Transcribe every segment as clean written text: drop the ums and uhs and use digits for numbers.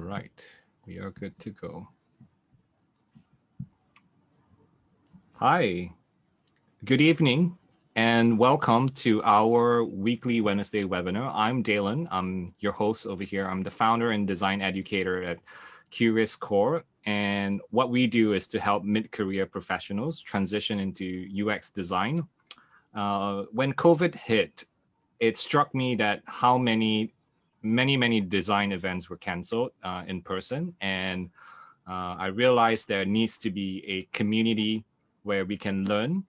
right, we are good to go. Hi, good evening, and welcome to our weekly Wednesday webinar. I'm Daylon. I'm your host over here. I'm the founder and design educator at CuriousCore. And what we do is to help mid-career professionals transition into UX design. When COVID hit, it struck me that how many design events were canceled in person. And I realized there needs to be a community where we can learn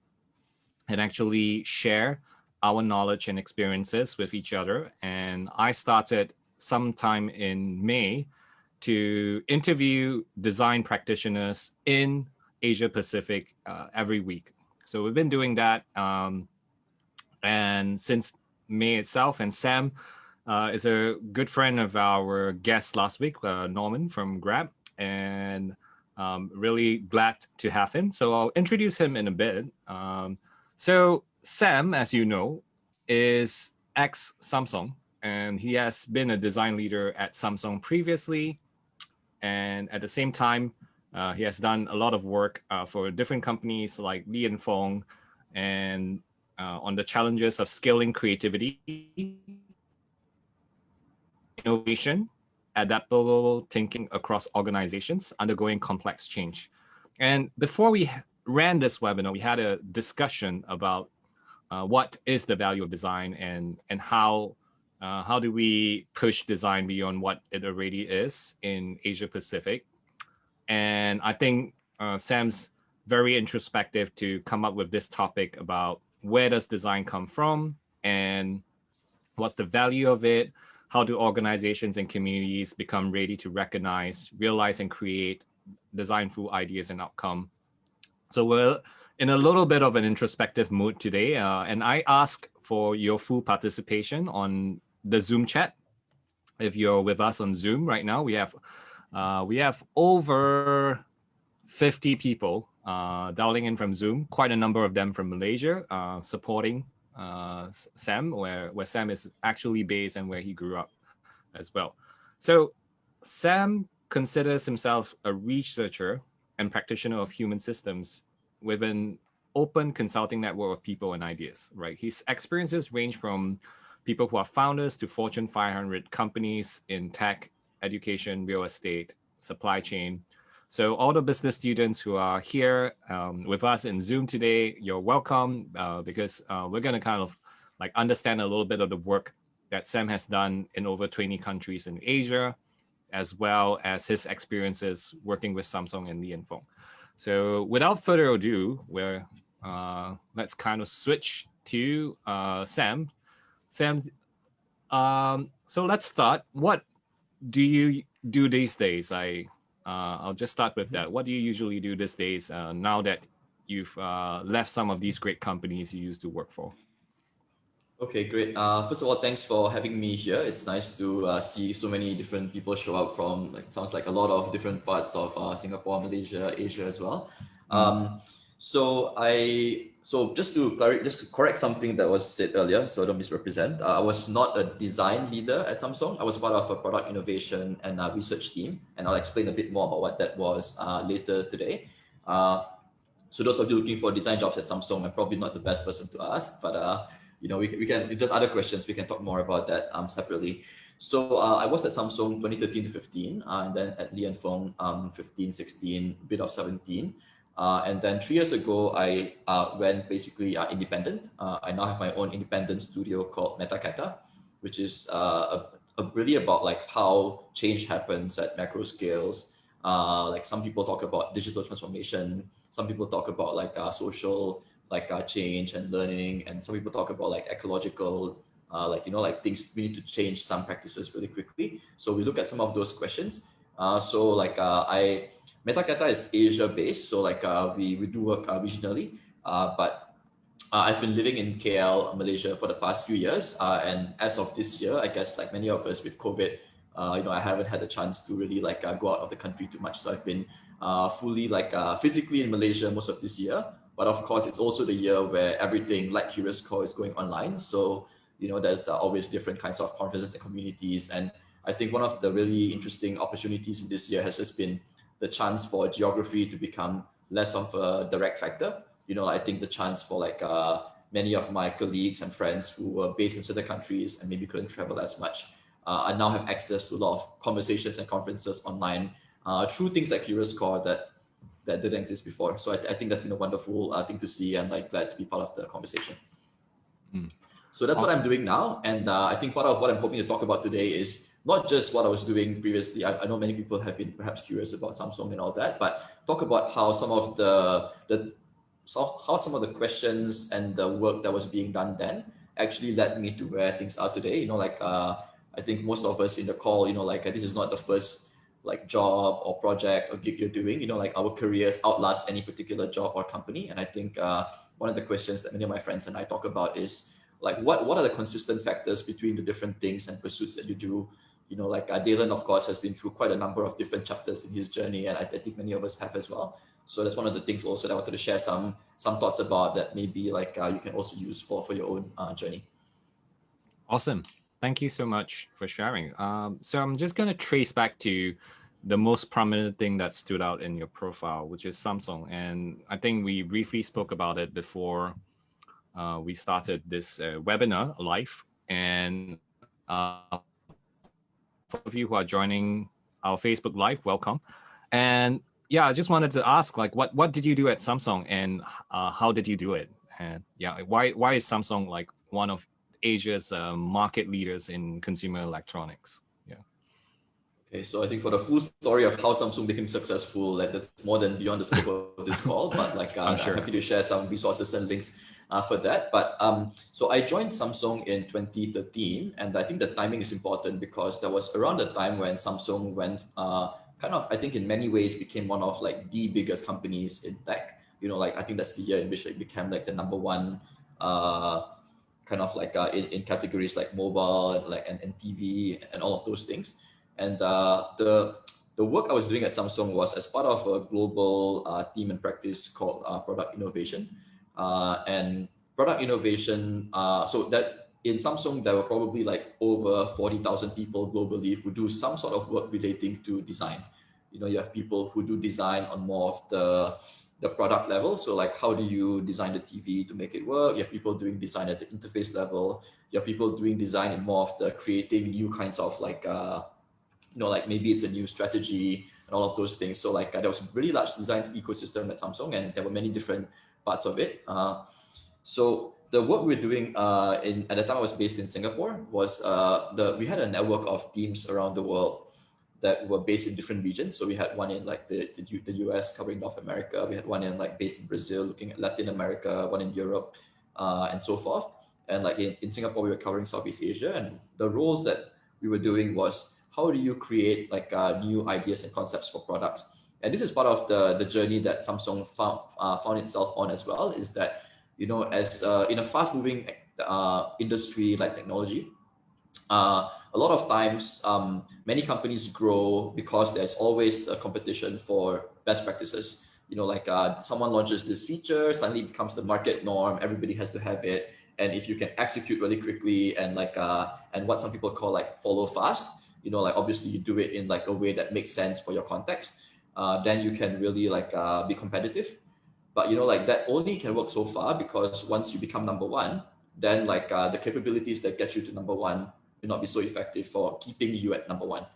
and actually share our knowledge and experiences with each other. And I started sometime in May to interview design practitioners in Asia Pacific every week. So we've been doing that. And since May itself, and Sam is a good friend of our guest last week, Norman from Grab, and really glad to have him. So I'll introduce him in a bit. So Sam, as you know, is ex-Samsung, and he has been a design leader at Samsung previously. And at the same time, he has done a lot of work for different companies like Li Fung and on the challenges of scaling creativity, innovation, adaptable thinking across organizations undergoing complex change. And before we ran this webinar, we had a discussion about what is the value of design and how do we push design beyond what it already is in Asia Pacific. And I think Sam's very introspective to come up with this topic about where does design come from and what's the value of it? How do organizations and communities become ready to recognize, realize, and create designful ideas and outcome? So we're in a little bit of an introspective mood today, and I ask for your full participation on the Zoom chat. If you're with us on Zoom right now, we have over 50 people dialing in from Zoom, quite a number of them from Malaysia, supporting Sam, where Sam is actually based and where he grew up as well. So Sam considers himself a researcher and practitioner of human systems with an open consulting network of people and ideas, right? His experiences range from people who are founders to Fortune 500 companies in tech, education, real estate, supply chain. So all the business students who are here with us in Zoom today, you're welcome because we're going to kind of like understand a little bit of the work that Sam has done in over 20 countries in Asia, as well as his experiences working with Samsung and Li Fung. So without further ado, let's kind of switch to Sam. Sam, so let's start. What do you do these days? I'll just start with that. What do you usually do these days now that you've left some of these great companies you used to work for? Okay, great. First of all, thanks for having me here. It's nice to see so many different people show up from, like, sounds like a lot of different parts of Singapore, Malaysia, Asia as well. So just to correct something that was said earlier, so I don't misrepresent. I was not a design leader at Samsung. I was part of a product innovation and research team, and I'll explain a bit more about what that was later today. So those of you looking for design jobs at Samsung, I'm probably not the best person to ask, but you know, we can, if there's other questions, we can talk more about that separately. So I was at Samsung 2013 to 15, and then at Li Fung 15, 16, bit of 17. And then 3 years ago, I went basically independent. I now have my own independent studio called Metakata, which is really about like how change happens at macro scales. Like some people talk about digital transformation, some people talk about like social change and learning, and some people talk about like ecological, like things we need to change some practices really quickly. So we look at some of those questions. Metakata is Asia based, so we do work regionally, but I've been living in KL, Malaysia for the past few years, and as of this year, I guess like many of us with COVID, I haven't had a chance to really go out of the country too much. So I've been fully physically in Malaysia most of this year. But of course, it's also the year where everything like CuriousCore is going online. So, there's always different kinds of conferences and communities. And I think one of the really interesting opportunities in this year has just been the chance for geography to become less of a direct factor. I think the chance for many of my colleagues and friends who were based in certain countries and maybe couldn't travel as much, I now have access to a lot of conversations and conferences online through things like CuriousCore that didn't exist before. So I think that's been a wonderful thing to see, and glad to be part of the conversation. So that's what I'm doing now. And I think part of what I'm hoping to talk about today is not just what I was doing previously. I know many people have been perhaps curious about Samsung and all that, but talk about how some of the questions and the work that was being done then actually led me to where things are today. I think most of us in the call, this is not the first job or project or gig you're doing. Our careers outlast any particular job or company. And I think one of the questions that many of my friends and I talk about is what are the consistent factors between the different things and pursuits that you do? Daylon, of course, has been through quite a number of different chapters in his journey, and I think many of us have as well. So that's one of the things also that I wanted to share some thoughts about that maybe you can also use for your own journey. Awesome. Thank you so much for sharing. So I'm just going to trace back to the most prominent thing that stood out in your profile, which is Samsung. And I think we briefly spoke about it before we started this webinar live. And for of you who are joining our Facebook Live, welcome. And yeah, I just wanted to ask, what did you do at Samsung, and how did you do it? And yeah, why is Samsung one of Asia's market leaders in consumer electronics? Yeah. Okay, so I think for the full story of how Samsung became successful, that's more than beyond the scope of this call. But I'm happy to share some resources and links for that. But so I joined Samsung in 2013, and I think the timing is important because that was around the time when Samsung went I think in many ways became one of the biggest companies in tech. I think that's the year in which it became the number one in categories like mobile and TV and all of those things. And the work I was doing at Samsung was as part of a global team and practice called product innovation. And product innovation, so that in Samsung, there were probably over 40,000 people globally who do some sort of work relating to design. You have people who do design on more of the product level. So how do you design the TV to make it work? You have people doing design at the interface level. You have people doing design in more of the creating new kinds of maybe it's a new strategy and all of those things. So there was a really large design ecosystem at Samsung, and there were many different parts of it. So the work we're doing at the time I was based in Singapore was we had a network of teams around the world that were based in different regions. So we had one in the US covering North America. We had one in based in Brazil, looking at Latin America, one in Europe, and so forth. And in Singapore, we were covering Southeast Asia. And the roles that we were doing was, how do you create new ideas and concepts for products? And this is part of the journey that Samsung found itself on as well, is that, as in a fast-moving industry like technology, a lot of times many companies grow because there's always a competition for best practices. Someone launches this feature, suddenly it becomes the market norm, everybody has to have it. And if you can execute really quickly and and what some people call follow fast, obviously you do it in a way that makes sense for your context, then you can really be competitive. But that only can work so far, because once you become number one, then the capabilities that get you to number one will not be so effective for keeping you at number one.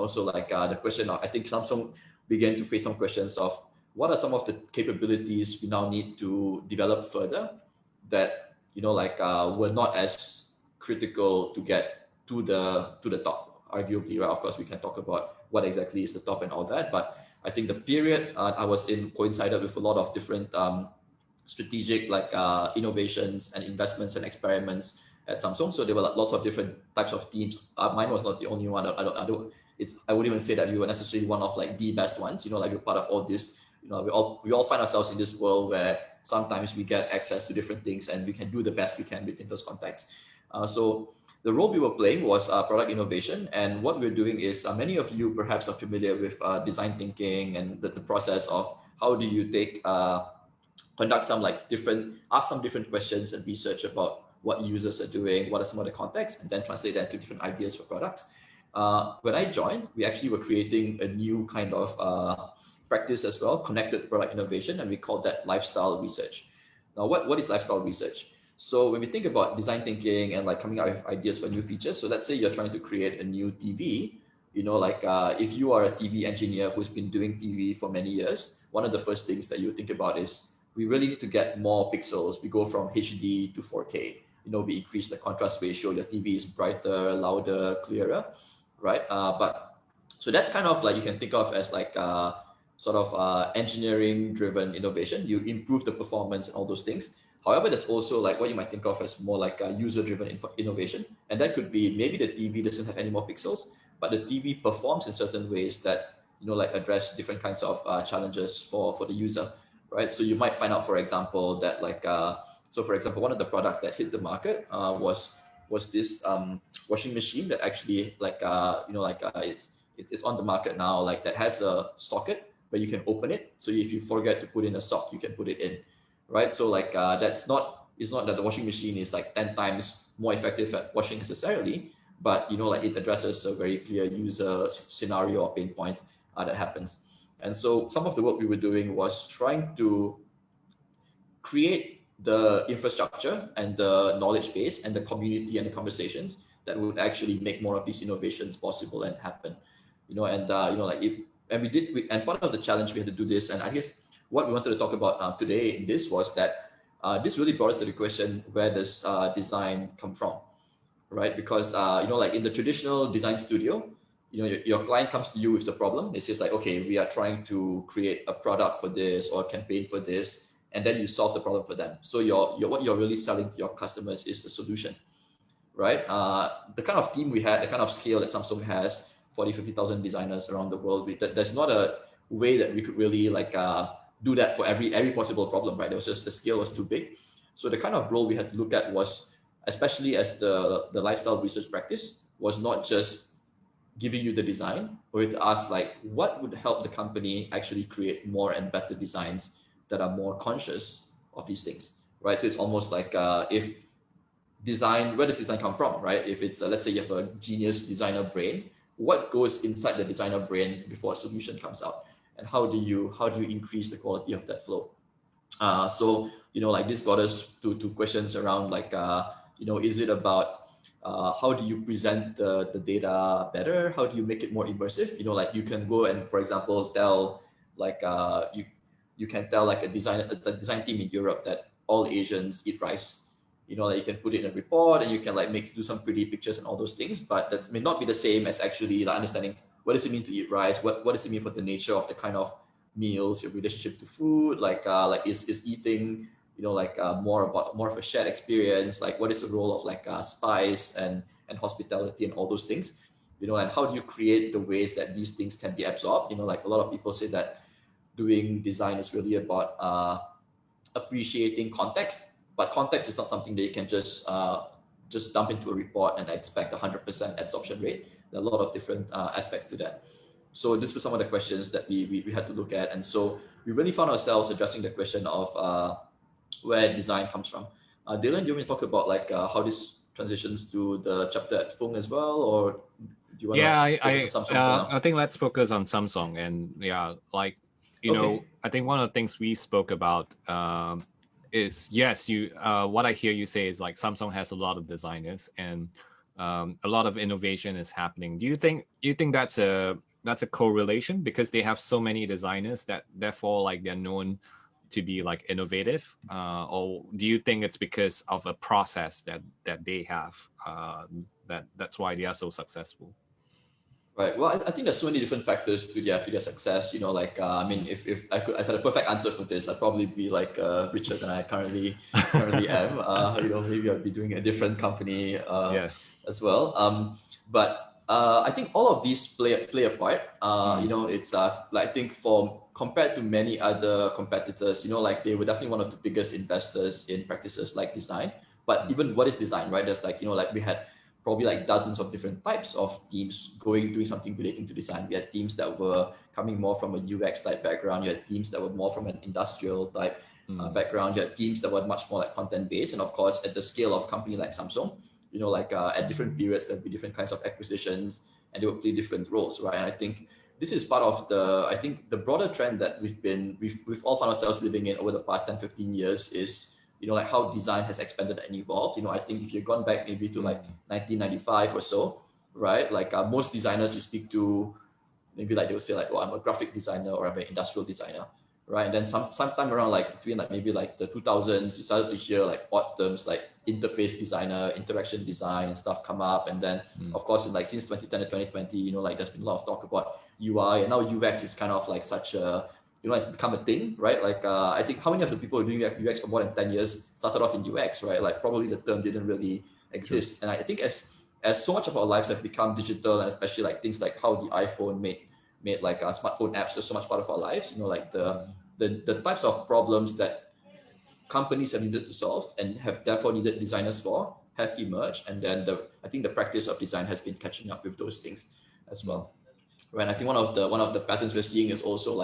So the question, I think Samsung began to face some questions of what are some of the capabilities we now need to develop further that were not as critical to get to the top, arguably, right? Of course, we can talk about what exactly is the top and all that, but I think the period I was in coincided with a lot of different strategic innovations and investments and experiments at Samsung. So there were lots of different types of teams. Mine was not the only one. I wouldn't even say that we were necessarily one of the best ones. We're part of all this. We all find ourselves in this world where sometimes we get access to different things and we can do the best we can within those contexts. So the role we were playing was product innovation. And what we're doing is, many of you perhaps are familiar with design thinking and the process of how do you conduct ask some different questions and research about what users are doing, what are some of the contexts, and then translate that into different ideas for products. when I joined, we actually were creating a new kind of practice as well, connected product innovation, and we called that lifestyle research. Now, what is lifestyle research? So when we think about design thinking and like coming out with ideas for new features, so let's say you're trying to create a new TV, if you are a TV engineer who's been doing TV for many years, one of the first things that you think about is we really need to get more pixels. We go from HD to 4K. We increase the contrast ratio. Your TV is brighter, louder, clearer, right? But so that's kind of like you can think of as like engineering driven innovation. You improve the performance and all those things. However, there's also like what you might think of as more like a user driven innovation. And that could be maybe the TV doesn't have any more pixels, but the TV performs in certain ways that, address different kinds of challenges for the user, right? So you might find out, for example, that for example, one of the products that hit the market was this washing machine that actually it's on the market now, like that has a socket where you can open it. So if you forget to put in a sock, you can put it in, right? So it's not that the washing machine is like 10 times more effective at washing necessarily, but it addresses a very clear user scenario or pain point that happens. And so some of the work we were doing was trying to create the infrastructure and the knowledge base and the community and the conversations that would actually make more of these innovations possible and happen. And part of the challenge we had to do this, and I guess what we wanted to talk about today in this was that this really brought us to the question, where does design come from, right? Because in the traditional design studio, your client comes to you with the problem. It says like, okay, we are trying to create a product for this or a campaign for this, and then you solve the problem for them. So what you're really selling to your customers is the solution, right? The kind of team we had, the kind of scale that Samsung has, 50,000 designers around the world, there's not a way that we could really do that for every possible problem, right? It was just the scale was too big. So the kind of role we had to look at was, especially as the lifestyle research practice, was not just giving you the design, but we had to ask like, what would help the company actually create more and better designs that are more conscious of these things, right? So it's almost like if design, where does design come from, right? If it's let's say you have a genius designer brain, what goes inside the designer brain before a solution comes out, and how do you increase the quality of that flow? So this got us to questions around like is it about how do you present the data better? How do you make it more immersive? You can go and, for example, tell like you can tell like the design team in Europe that all Asians eat rice. You can put it in a report and you can do some pretty pictures and all those things, but that may not be the same as actually understanding what does it mean to eat rice? What does it mean for the nature of the kind of meals, your relationship to food? Is eating more of a shared experience? Like what is the role of spice and hospitality and all those things? And how do you create the ways that these things can be absorbed? A lot of people say that doing design is really about appreciating context, but context is not something that you can just dump into a report and expect 100% absorption rate. There are a lot of different aspects to that. So this was some of the questions that we had to look at. And so we really found ourselves addressing the question of where design comes from. Daylon, do you want to talk about how this transitions to the chapter at Fung as well, or do you want to focus on Samsung for now? I think let's focus on Samsung. And I think one of the things we spoke about is, yes, what I hear you say is like Samsung has a lot of designers and a lot of innovation is happening. Do you think that's a correlation because they have so many designers that therefore they're known to be innovative, or do you think it's because of a process that they have that's why they are so successful? Right. Well, I think there's so many different factors to their success. If I had a perfect answer for this, I'd probably be richer than I currently am. Maybe I'd be doing a different company as well. But I think all of these play a part. It's I think compared to many other competitors, they were definitely one of the biggest investors in practices like design. But even what is design, right? There's we had probably dozens of different types of teams doing something relating to design. We had teams that were coming more from a UX type background. You had teams that were more from an industrial type background. You had teams that were much more content based. And of course, at the scale of a company like Samsung, at different periods, there'll be different kinds of acquisitions, and they will play different roles, right? And I think this is part of the broader trend that we've all found ourselves living in over the past 10, 15 years is, how design has expanded and evolved. I think if you've gone back maybe to like 1995 or so, right? Most designers you speak to, maybe like they'll say like, oh, I'm a graphic designer or I'm an industrial designer, right? And then sometime around between maybe the 2000s, you started to hear odd terms like interface designer, interaction design and stuff come up. And then of course, since 2010 to 2020, there's been a lot of talk about UI, and now UX is kind of such a, it's become a thing, right? I think how many of the people doing UX for more than 10 years started off in UX, right? Probably the term didn't really exist. Sure. And I think as so much of our lives have become digital, and especially things like how the iPhone made smartphone apps are so much part of our lives, the types of problems that companies have needed to solve and have therefore needed designers for have emerged. And then I think the practice of design has been catching up with those things as well. Right. And I think one of the patterns we're seeing is also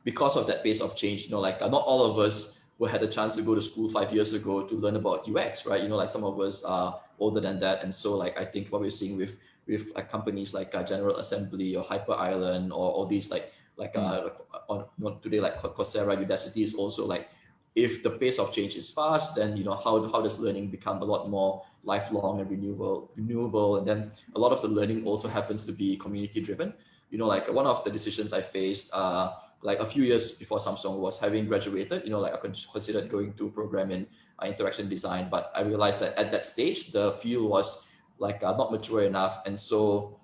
because of that pace of change, not all of us had the chance to go to school 5 years ago to learn about UX, right? Some of us are older than that. And so I think what we're seeing with companies like General Assembly or Hyper Island or all these today Coursera, Udacity is also if the pace of change is fast, then how does learning become a lot more lifelong and renewable, and then a lot of the learning also happens to be community driven. One of the decisions I faced a few years before Samsung was having graduated, I considered going to a program in interaction design, but I realized that at that stage the field was not mature enough, and so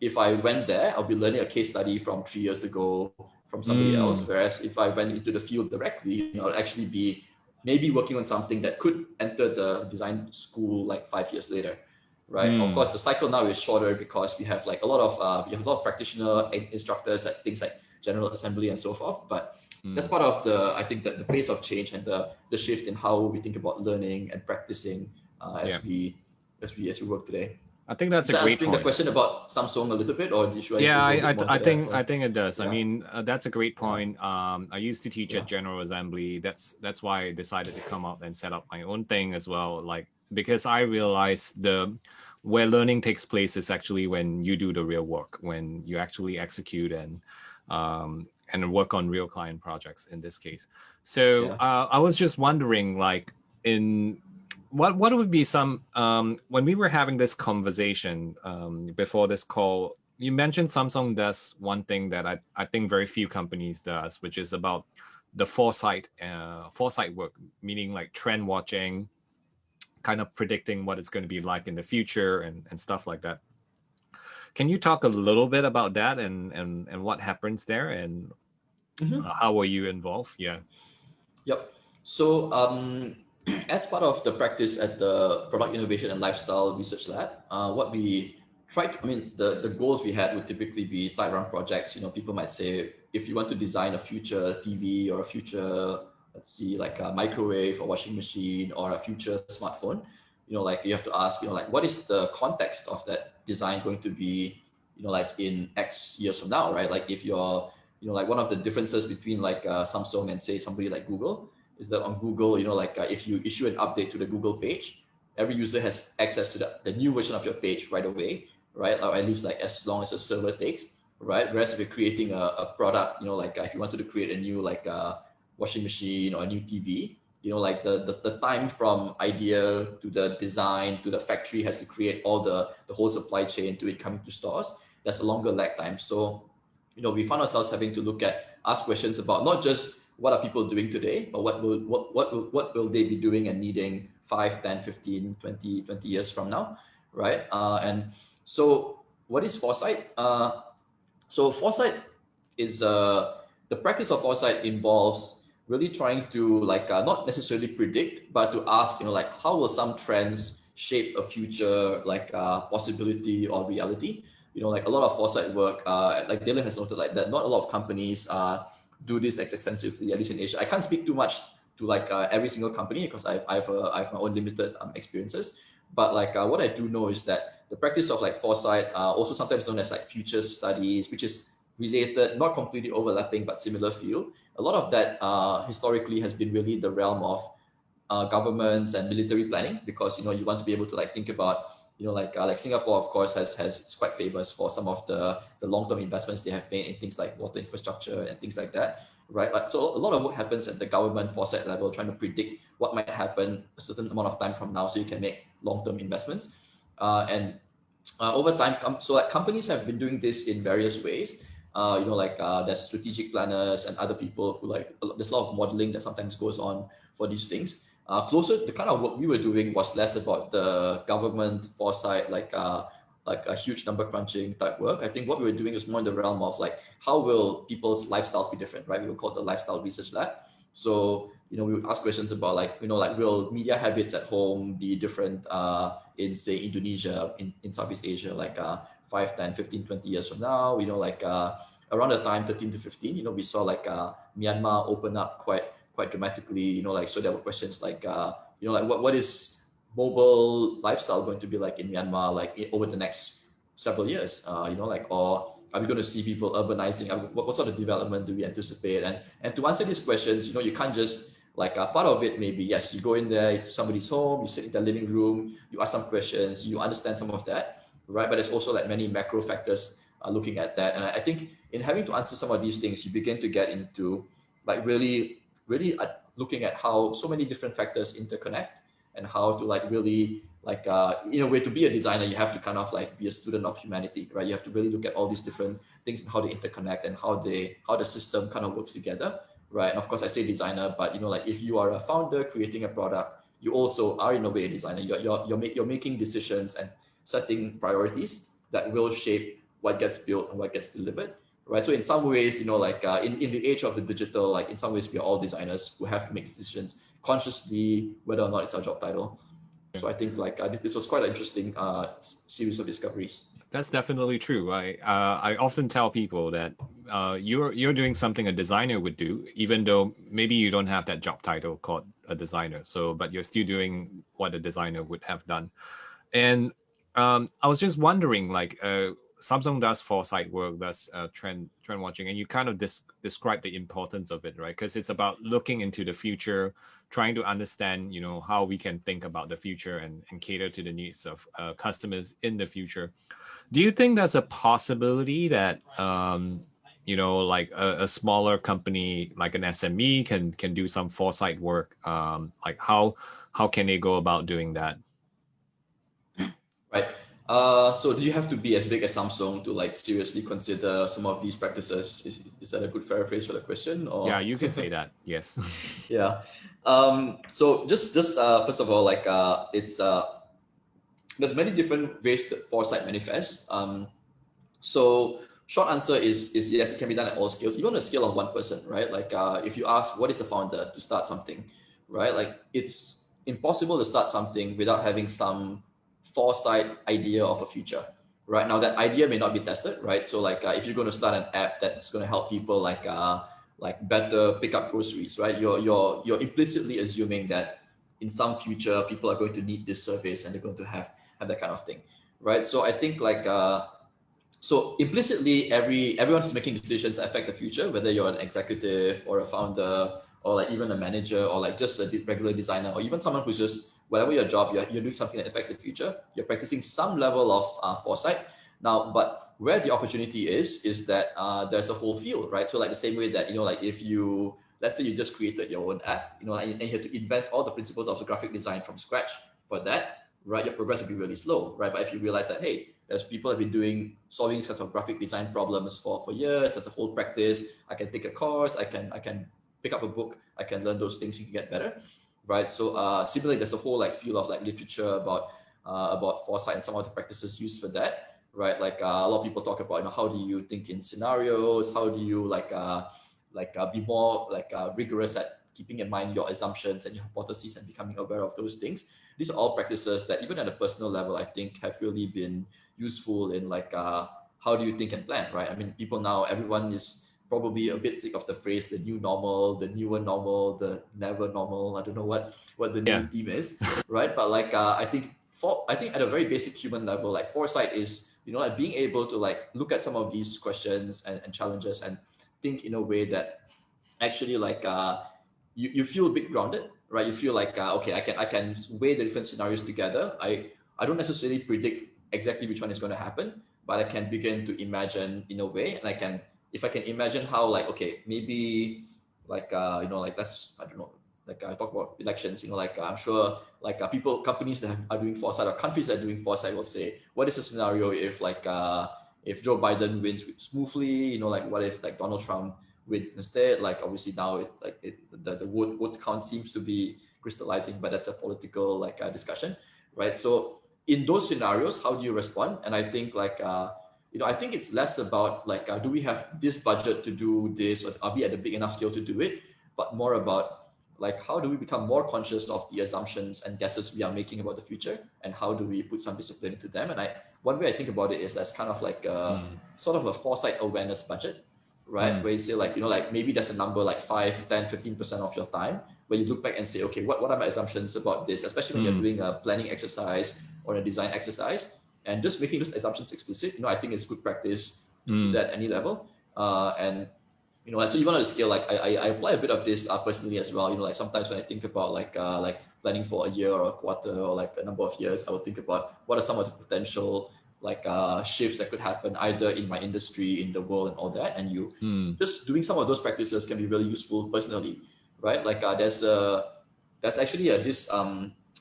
if I went there, I'll be learning a case study from 3 years ago from somebody else. Whereas if I went into the field directly, I'll actually be maybe working on something that could enter the design school 5 years later, right? Of course, the cycle now is shorter because we have a lot of practitioner instructors at things like General Assembly and so forth. But that's part of I think that the pace of change and the shift in how we think about learning and practicing as we work today. I think that's a great point. The question about Samsung a little bit, or should I think it does. Yeah. I mean, that's a great point. I used to teach at General Assembly. That's why I decided to come up and set up my own thing as well. Because I realized where learning takes place is actually when you do the real work, when you actually execute and work on real client projects in this case. So I was just wondering, what would be some when we were having this conversation before this call, you mentioned Samsung does one thing that I think very few companies does, which is about the foresight work, meaning trend watching, kind of predicting what it's going to be like in the future and stuff like that. Can you talk a little bit about that and what happens there, and how were you involved? Yeah. Yep. So as part of the practice at the Product Innovation and Lifestyle Research Lab, what we tried, the goals we had would typically be type run projects. People might say, if you want to design a future TV or a future, let's see, a microwave or washing machine or a future smartphone, you have to ask, what is the context of that design going to be, in X years from now, right? If you're, one of the differences between Samsung and say somebody like Google is that on Google, if you issue an update to the Google page, every user has access to the new version of your page right away, right? Or at least as long as the server takes, right? Whereas if you're creating a product, if you wanted to create a new washing machine or a new TV, the time from idea to the design to the factory has to create all the whole supply chain to it coming to stores. There's a longer lag time. So, we found ourselves having to ask questions about not just what are people doing today, but what will they be doing and needing 5, 10, 15, 20 years from now, right? And so what is foresight? So foresight is the practice of foresight involves really trying to not necessarily predict, but to ask, how will some trends shape a future possibility or reality? A lot of foresight work, Daylon has noted that not a lot of companies do this extensively, at least in Asia. I can't speak too much to every single company because I have my own limited experiences. But what I do know is that the practice of foresight, also sometimes known as futures studies, which is related, not completely overlapping, but similar field. A lot of that historically has been really the realm of governments and military planning, because you want to be able to like think about like Singapore, of course, has it's quite famous for some of the long-term investments they have made in things like water infrastructure and things like that, right? But so a lot of work happens at the government foresight level, trying to predict what might happen a certain amount of time from now, so you can make long-term investments. And over time, so like companies have been doing this in various ways. There's strategic planners and other people who there's a lot of modeling that sometimes goes on for these things. The kind of work we were doing was less about the government foresight, like a huge number crunching type work. I think what we were doing is more in the realm of like, how will people's lifestyles be different, right? We would call it the lifestyle research lab. So, we would ask questions about like, will media habits at home be different in say Indonesia, in Southeast Asia, like 5, 10, 15, 20 years from now, around the time 13 to 15, we saw like Myanmar open up quite dramatically, so there were questions like, what is mobile lifestyle going to be like in Myanmar, over the next several years, or are we going to see people urbanizing? What sort of development do we anticipate? And to answer these questions, you can't just part of it maybe, yes, you go in there, somebody's home, you sit in their living room, you ask some questions, you understand some of that, right? But there's also like many macro factors looking at that. And I think in having to answer some of these things, you begin to get into like really looking at how so many different factors interconnect, and how to really in a way, to be a designer, you have to kind of like be a student of humanity, right? You have to really look at all these different things and how they interconnect and how the system kind of works together, right? And of course I say designer, but if you are a founder creating a product, you also are in a way a designer. You're making decisions and setting priorities that will shape what gets built and what gets delivered, right? So in some ways, in the age of the digital, in some ways we are all designers who have to make decisions consciously whether or not it's our job title. So I think this was quite an interesting series of discoveries. That's definitely true. I often tell people that you're doing something a designer would do, even though maybe you don't have that job title called a designer. So, but you're still doing what a designer would have done. And I was just wondering, Samsung does foresight work, does trend watching, and you kind of describe the importance of it, right? Because it's about looking into the future, trying to understand, how we can think about the future and cater to the needs of customers in the future. Do you think there's a possibility that a smaller company like an SME can do some foresight work? How can they go about doing that? Right. So do you have to be as big as Samsung to seriously consider some of these practices? Is that a good paraphrase for the question? Or? Yeah, you can say that. Yes. Yeah. So just first of all, it's there's many different ways that foresight manifests. So short answer is yes, it can be done at all scales, even on a scale of one person, right? If you ask what is a founder to start something, right? It's impossible to start something without having some foresight idea of a future. Right now, that idea may not be tested, right? So if you're going to start an app that's going to help people better pick up groceries, right? You're implicitly assuming that in some future people are going to need this service and they're going to have that kind of thing, right? So I think so implicitly everyone's making decisions that affect the future, whether you're an executive or a founder or even a manager or just a regular designer, or even someone who's just whatever your job, you're doing something that affects the future. You're practicing some level of foresight. Now, but where the opportunity is that there's a whole field, right? So the same way that, if you, let's say you just created your own app, and you have to invent all the principles of the graphic design from scratch for that, right? Your progress will be really slow, right? But if you realize that, hey, there's people have been solving these kinds of graphic design problems for years, there's a whole practice, I can take a course, I can pick up a book, I can learn those things, you can get better. Right. So similarly, there's a whole field of literature about foresight and some of the practices used for that. Right. A lot of people talk about how do you think in scenarios? How do you be more rigorous at keeping in mind your assumptions and your hypotheses and becoming aware of those things. These are all practices that even at a personal level, I think have really been useful in how do you think and plan, right? I mean, people now, everyone is probably a bit sick of the phrase, the new normal, the newer normal, the never normal. I don't know what the new theme is, right? But I think at a very basic human level, foresight is, being able to look at some of these questions and challenges and think in a way that actually you feel a bit grounded, right? You feel like okay, I can weigh the different scenarios together. I don't necessarily predict exactly which one is going to happen, but I can begin to imagine in a way, and if I can imagine how, like, okay, maybe like like, that's, I don't know, like I talk about elections, like I'm sure like companies that are doing foresight, or countries that are doing foresight, will say, what is the scenario if if Joe Biden wins smoothly, like what if like Donald Trump wins instead? Like obviously now it's like the vote count seems to be crystallizing, but that's a political like discussion, right? So in those scenarios, how do you respond? And I think like I think it's less about like do we have this budget to do this, or are we at a big enough scale to do it, but more about like how do we become more conscious of the assumptions and guesses we are making about the future, and how do we put some discipline into them. And one way I think about it is that's kind of like sort of a foresight awareness budget, right? Where you say like like maybe there's a number like 5, 10, 15% of your time where you look back and say, okay, what are my assumptions about this, especially when you're doing a planning exercise or a design exercise, and just making those assumptions explicit. I think it's good practice to do that at any level. And so even on the scale, like I apply a bit of this personally as well. Like sometimes when I think about like planning for a year or a quarter or like a number of years, I would think about what are some of the potential like shifts that could happen either in my industry, in the world, and all that. And you just doing some of those practices can be really useful personally, right? Like there's actually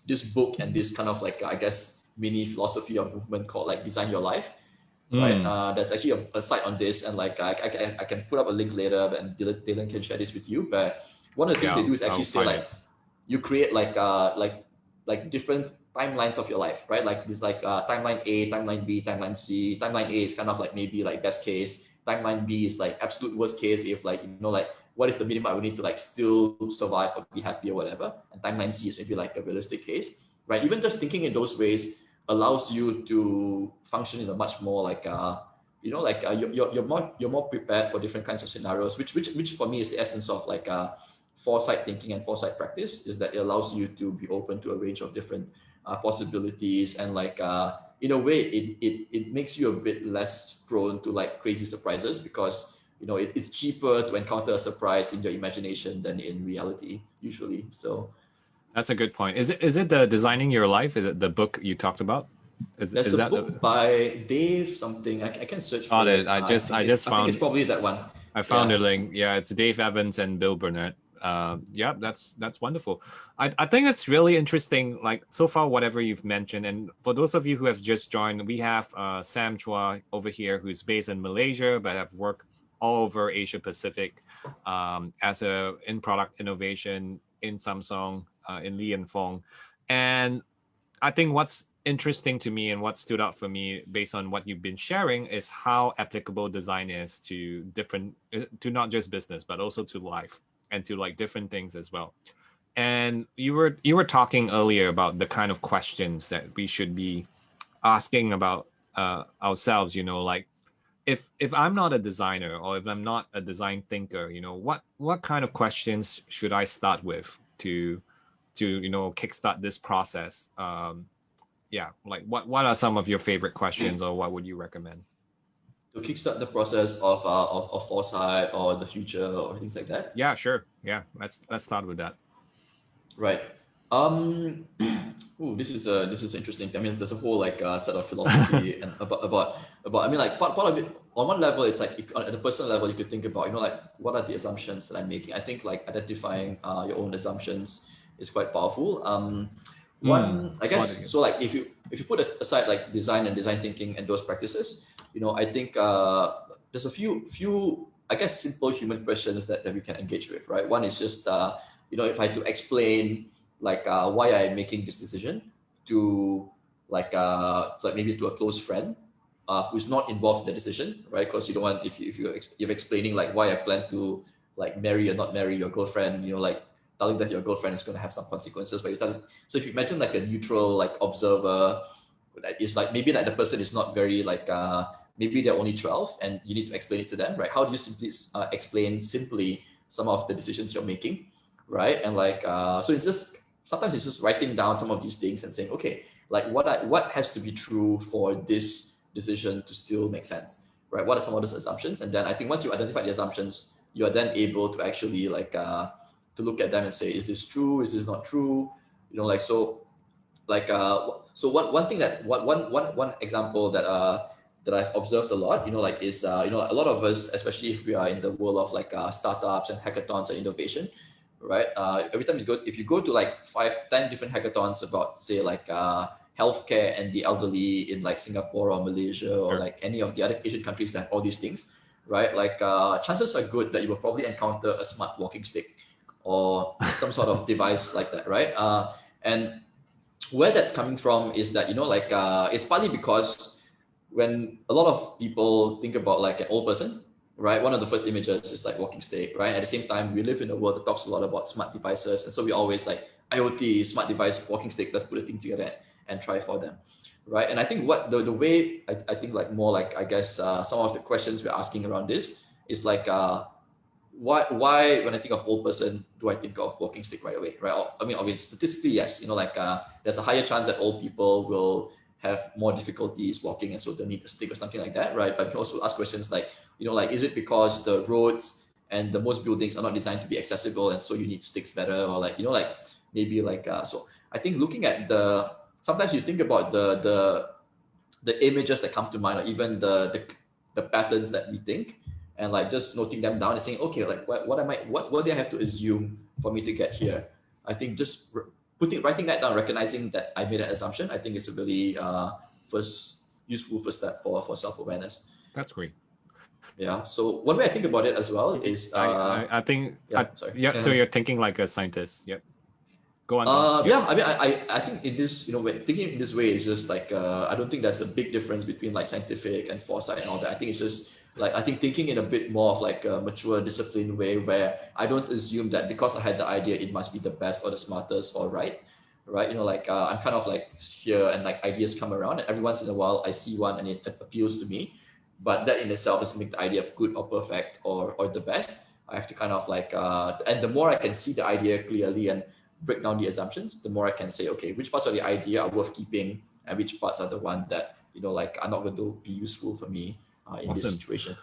this book and this kind of like I guess mini philosophy or movement called like Design Your Life, right? There's actually a site on this, and like I can put up a link later, and Daylon can share this with you. But one of the things they do is actually say like you create like different timelines of your life, right? Like this like timeline A, timeline B, timeline C. Timeline A is kind of like maybe like best case. Timeline B is like absolute worst case, if like like what is the minimum I would need to like still survive or be happy or whatever. And timeline C is maybe like a realistic case, right? Even just thinking in those ways allows you to function in a much more like you're more prepared for different kinds of scenarios, which for me is the essence of like foresight thinking and foresight practice, is that it allows you to be open to a range of different possibilities, and like in a way it makes you a bit less prone to like crazy surprises, because it's cheaper to encounter a surprise in your imagination than in reality usually. So that's a good point. Is it the Designing Your Life? Is it the book you talked about? There's a book by Dave something. I can search for it. I just I think it's probably that one. I found a link. Yeah, it's Dave Evans and Bill Burnett. Yeah, that's wonderful. I think it's really interesting. Like so far, whatever you've mentioned, and for those of you who have just joined, we have Sam Chua over here, who's based in Malaysia but have worked all over Asia Pacific as in product innovation in Samsung, in Li and Fung, and I think what's interesting to me and what stood out for me based on what you've been sharing is how applicable design is to not just business, but also to life and to like different things as well. And you were talking earlier about the kind of questions that we should be asking about ourselves, like if I'm not a designer, or if I'm not a design thinker, what kind of questions should I start with to kickstart this process? Like what are some of your favorite questions, or what would you recommend to kickstart the process of foresight or the future or things like that? Yeah, sure. Yeah, let's start with that. Right. This is interesting. I mean, there's a whole like set of philosophy and about I mean, like part of it on one level, it's like at a personal level, you could think about like what are the assumptions that I'm making. I think like identifying your own assumptions is quite powerful. One, I guess, so like if you put aside like design and design thinking and those practices, I think there's a few I guess simple human questions that we can engage with, right? One is just if I had to explain like why I'm making this decision to like maybe to a close friend who's not involved in the decision, right? Because you don't want, if you're explaining like why I plan to like marry or not marry your girlfriend, like telling that your girlfriend is going to have some consequences, but so if you imagine like a neutral like observer, it's like maybe like the person is not very like maybe they're only 12 and you need to explain it to them, right? How do you simply explain simply some of the decisions you're making, right? And like so it's just sometimes it's just writing down some of these things and saying, okay, like what has to be true for this decision to still make sense, right? What are some of those assumptions? And then I think once you identify the assumptions, you are then able to actually like to look at them and say, is this true? Is this not true? You know, like, so like so one thing that one example that that I've observed a lot, you know, like is you know, a lot of us, especially if we are in the world of like startups and hackathons and innovation, right? Every time you go, if you go to like 5-10 different hackathons about say like healthcare and the elderly in like Singapore or Malaysia or Sure. like any of the other Asian countries that have all these things, right? Like chances are good that you will probably encounter a smart walking stick or some sort of device like that, right? And where that's coming from is that, you know, like it's partly because when a lot of people think about like an old person, right, one of the first images is like walking stick, right? At the same time, we live in a world that talks a lot about smart devices, and so we always like IoT, smart device, walking stick, let's put a thing together and try for them, right? And I think what the way I think like more like, I guess some of the questions we're asking around this is like why when I think of old person do I think of walking stick right away, right? I mean, obviously statistically yes, you know, like there's a higher chance that old people will have more difficulties walking and so they need a stick or something like that, right? But you can also ask questions like, you know, like, is it because the roads and the most buildings are not designed to be accessible and so you need sticks better, or like, you know, like maybe like so I think looking at sometimes you think about the images that come to mind, or even the patterns that we think, and like just noting them down and saying, okay, like what do I have to assume for me to get here? I think just writing that down, recognizing that I made an assumption, I think is a really useful first step for self-awareness. That's great. Yeah. So one way I think about it as well is I think sorry. yeah. So you're thinking like a scientist. Yep. Go on. Yep. Yeah, I mean, I think in this, you know, thinking in this way is just like, I don't think there's a big difference between like scientific and foresight and all that. I think it's just like, I think thinking in a bit more of like a mature, disciplined way where I don't assume that because I had the idea, it must be the best or the smartest or right? You know, like I'm kind of like here and like ideas come around and every once in a while I see one and it appeals to me. But that in itself doesn't make the idea good or perfect or the best. I have to kind of like, and the more I can see the idea clearly and break down the assumptions, the more I can say, okay, which parts of the idea are worth keeping and which parts are the one that, you know, like are not going to be useful for me in this situation.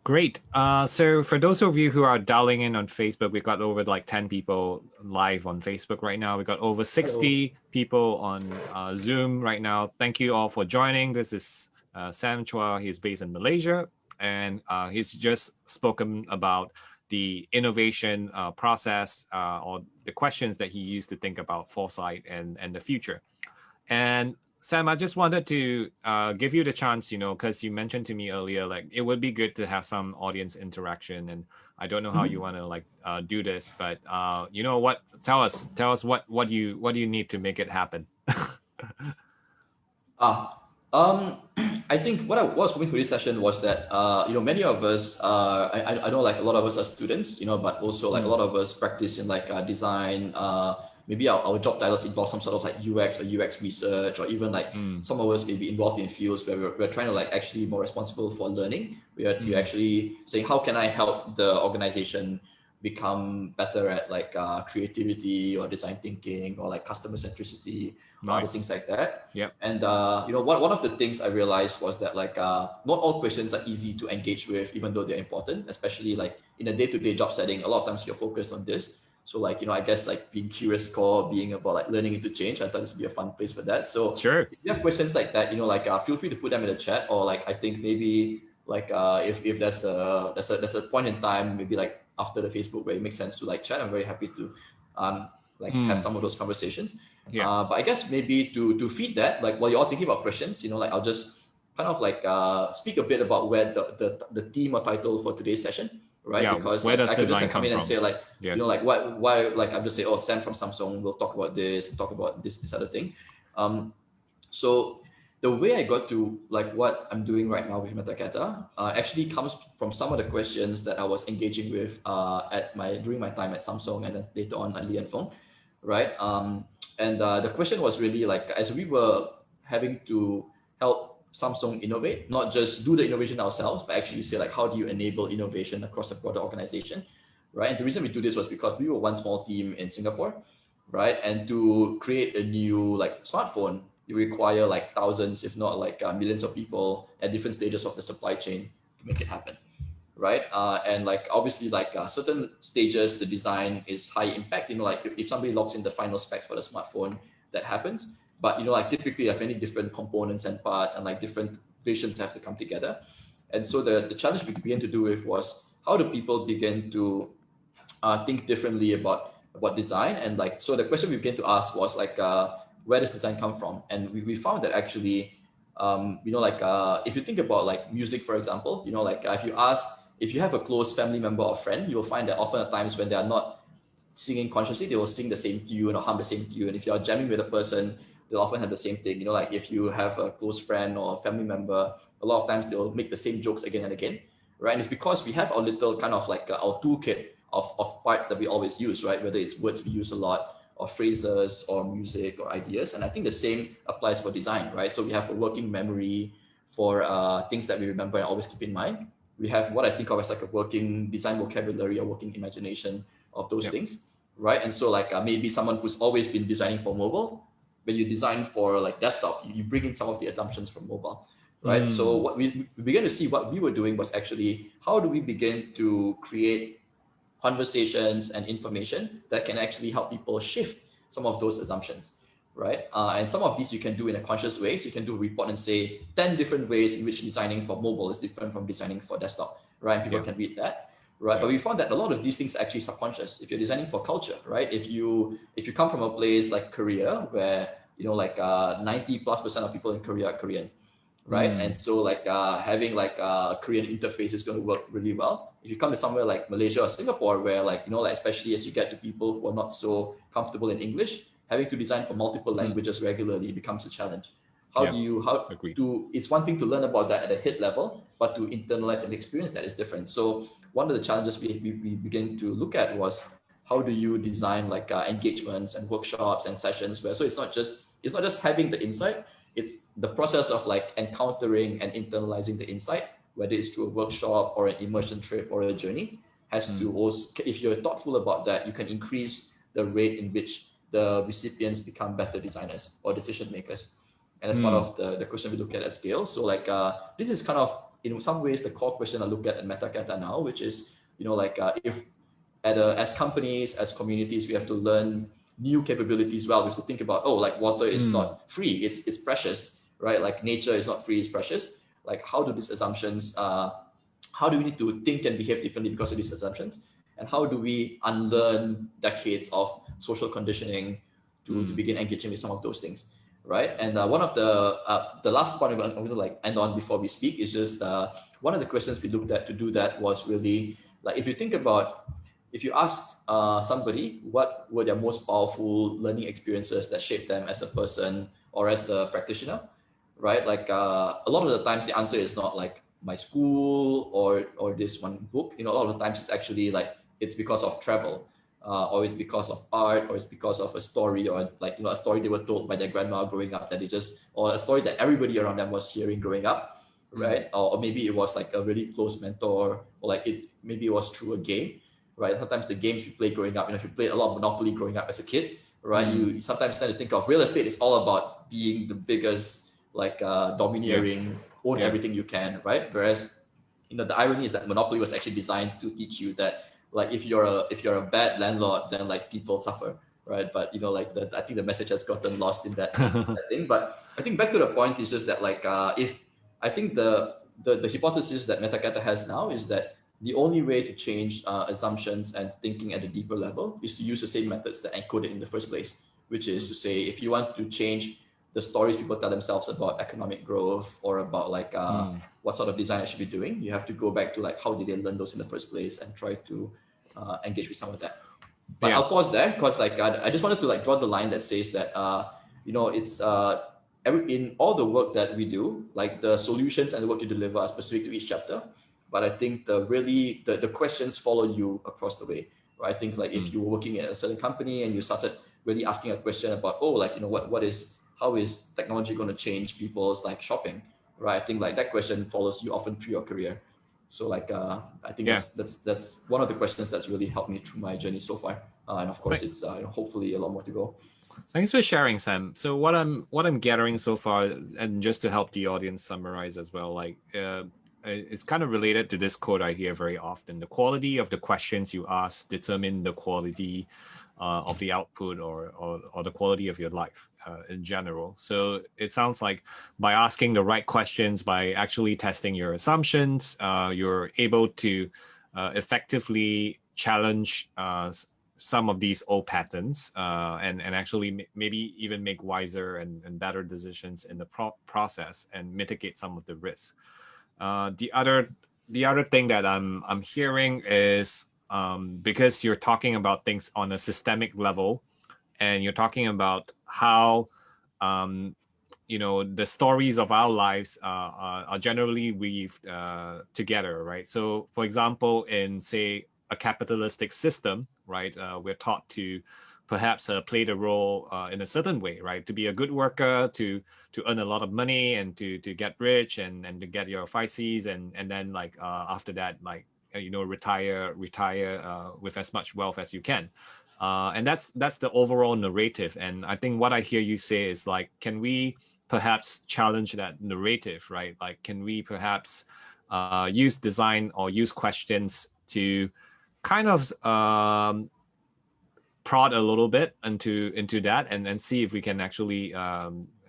Great. So for those of you who are dialing in on Facebook, we got over like 10 people live on Facebook right now. We got over 60 people on Zoom right now. Thank you all for joining. This is Sam Chua. He's based in Malaysia, and he's just spoken about the innovation process or the questions that he used to think about foresight and the future. And Sam, I just wanted to give you the chance, you know, because you mentioned to me earlier, like it would be good to have some audience interaction, and I don't know how you want to like do this, but you know what? Tell us what do you need to make it happen? I think what I was hoping for this session was that you know, many of us I know like a lot of us are students, you know, but also like a lot of us practice in like design. Maybe our job titles involve some sort of like UX or UX research, or even like some of us may be involved in fields where we're trying to like actually more responsible for learning. You're actually saying, how can I help the organization become better at like creativity or design thinking or like customer centricity, other things like that. Yeah. And you know, one of the things I realized was that like not all questions are easy to engage with, even though they're important, especially like in a day-to-day job setting. A lot of times you're focused on this. So like, you know, I guess like being CuriousCore, being about like learning into change, I thought this would be a fun place for that. So sure, if you have questions like that, you know, like feel free to put them in the chat, or like I think maybe like if there's a point in time, maybe like after the Facebook where it makes sense to like chat, I'm very happy to like have some of those conversations. But I guess maybe to feed that, like while you're all thinking about questions, you know, like I'll just kind of like speak a bit about where the theme or title for today's session, right? Yeah, because where like, does I can just design like come in come and from? say like, Yeah. you know, like why like I'm just say, oh, Sam from Samsung will talk about this, talk about this other thing. So the way I got to like what I'm doing right now with Metacata actually comes from some of the questions that I was engaging with during my time at Samsung and then later on at Li Fung, right? And the question was really like, as we were having to help Samsung innovate, not just do the innovation ourselves, but actually say like, how do you enable innovation across a broader organization, right? And the reason we do this was because we were one small team in Singapore, right? And to create a new like smartphone, you require like thousands, if not like millions of people at different stages of the supply chain to make it happen, right? And like obviously like certain stages, the design is high impact. Like if somebody logs in the final specs for the smartphone, that happens. But like typically like many different components and parts and like different visions have to come together. And so the challenge we began to do with was how do people begin to think differently about design. And like so the question we began to ask was like where does design come from? And we found that actually if you think about like music, for example, like if you have a close family member or friend, you will find that often at times when they are not singing consciously, they will sing the same tune or hum the same tune. If you're jamming with a person, they'll often have the same thing. Like if you have a close friend or a family member, a lot of times they'll make the same jokes again and again, right? And it's because we have our little kind of like our toolkit of parts that we always use, right? Whether it's words we use a lot, or phrases, or music, or ideas. And I think the same applies for design, right? So we have a working memory for things that we remember and always keep in mind. We have what I think of as like a working design vocabulary or working imagination of those things, right? And so like maybe someone who's always been designing for mobile, when you design for like desktop, you bring in some of the assumptions from mobile, right? So what we began to see, what we were doing was actually how do we begin to create conversations and information that can actually help people shift some of those assumptions, right? And some of these you can do in a conscious way. So you can do a report and say 10 different ways in which designing for mobile is different from designing for desktop, right? And people can read that, right? But we found that a lot of these things are actually subconscious. If you're designing for culture, right? If you come from a place like Korea, where 90+% of people in Korea are Korean, right? And so like having like a Korean interface is going to work really well. If you come to somewhere like Malaysia or Singapore, where like especially as you get to people who are not so comfortable in English, having to design for multiple languages regularly becomes a challenge. Agreed. It's one thing to learn about that at a head level, but to internalize and experience that is different. So one of the challenges we began to look at was how do you design like engagements and workshops and sessions where, so it's not just having the insight, it's the process of like encountering and internalizing the insight, whether it's through a workshop or an immersion trip or a journey, has to also, if you're thoughtful about that, you can increase the rate in which the recipients become better designers or decision makers. And as part of the question we look at scale. So like this is kind of in some ways the core question I look at Metakata now, which is if as companies, as communities, we have to learn new capabilities. Well, we have to think about, like water is not free, it's precious, right? Like nature is not free, it's precious. Like how do these assumptions, how do we need to think and behave differently because of these assumptions? And how do we unlearn decades of social conditioning to begin engaging with some of those things, right? And one of the last point I'm going to like end on before we speak is just one of the questions we looked at to do that was really like, if you think about, if you ask somebody what were their most powerful learning experiences that shaped them as a person or as a practitioner, right? Like a lot of the times the answer is not like my school or this one book. A lot of the times it's actually like it's because of travel, or it's because of art, or it's because of a story, or like a story they were told by their grandma growing up, that they just, or a story that everybody around them was hearing growing up, right? Or maybe it was like a really close mentor, or like maybe it was through a game, right? Sometimes the games we play growing up, if you play a lot of Monopoly growing up as a kid, right? You sometimes tend to think of real estate is all about being the biggest, like domineering, own everything you can, right? Whereas the irony is that Monopoly was actually designed to teach you that like if you're a bad landlord, then like people suffer, right? But I think the message has gotten lost in that thing. But I think back to the point is just that like if I think the hypothesis that Metakata has now is that the only way to change assumptions and thinking at a deeper level is to use the same methods that encode it in the first place, which is to say, if you want to change the stories people tell themselves about economic growth or about like what sort of design I should be doing, you have to go back to like how did they learn those in the first place and try to engage with some of that. But I'll pause there because like I just wanted to like draw the line that says that it's in all the work that we do, like the solutions and the work you deliver are specific to each chapter. But I think the questions follow you across the way. Right? I think like if you were working at a certain company and you started really asking a question about how is technology going to change people's like shopping, right? I think like that question follows you often through your career. So like I think that's one of the questions that's really helped me through my journey so far. And of course, it's hopefully a lot more to go. Thanks for sharing, Sam. So what I'm gathering so far, and just to help the audience summarize as well, like it's kind of related to this quote I hear very often. The quality of the questions you ask determine the quality of the output or the quality of your life in general. So it sounds like by asking the right questions, by actually testing your assumptions, you're able to effectively challenge some of these old patterns and actually maybe even make wiser and better decisions in the process and mitigate some of the risks. The other thing that I'm hearing is because you're talking about things on a systemic level, and you're talking about how the stories of our lives are generally weaved together, right? So, for example, in say a capitalistic system, right, we're taught to perhaps play the role in a certain way, right? To be a good worker, to earn a lot of money, and to get rich, and to get your 5Cs, and then like after that, like retire with as much wealth as you can. And that's the overall narrative. And I think what I hear you say is like, can we perhaps challenge that narrative, right? Like, can we perhaps use design or use questions to kind of prod a little bit into that, and see if we can actually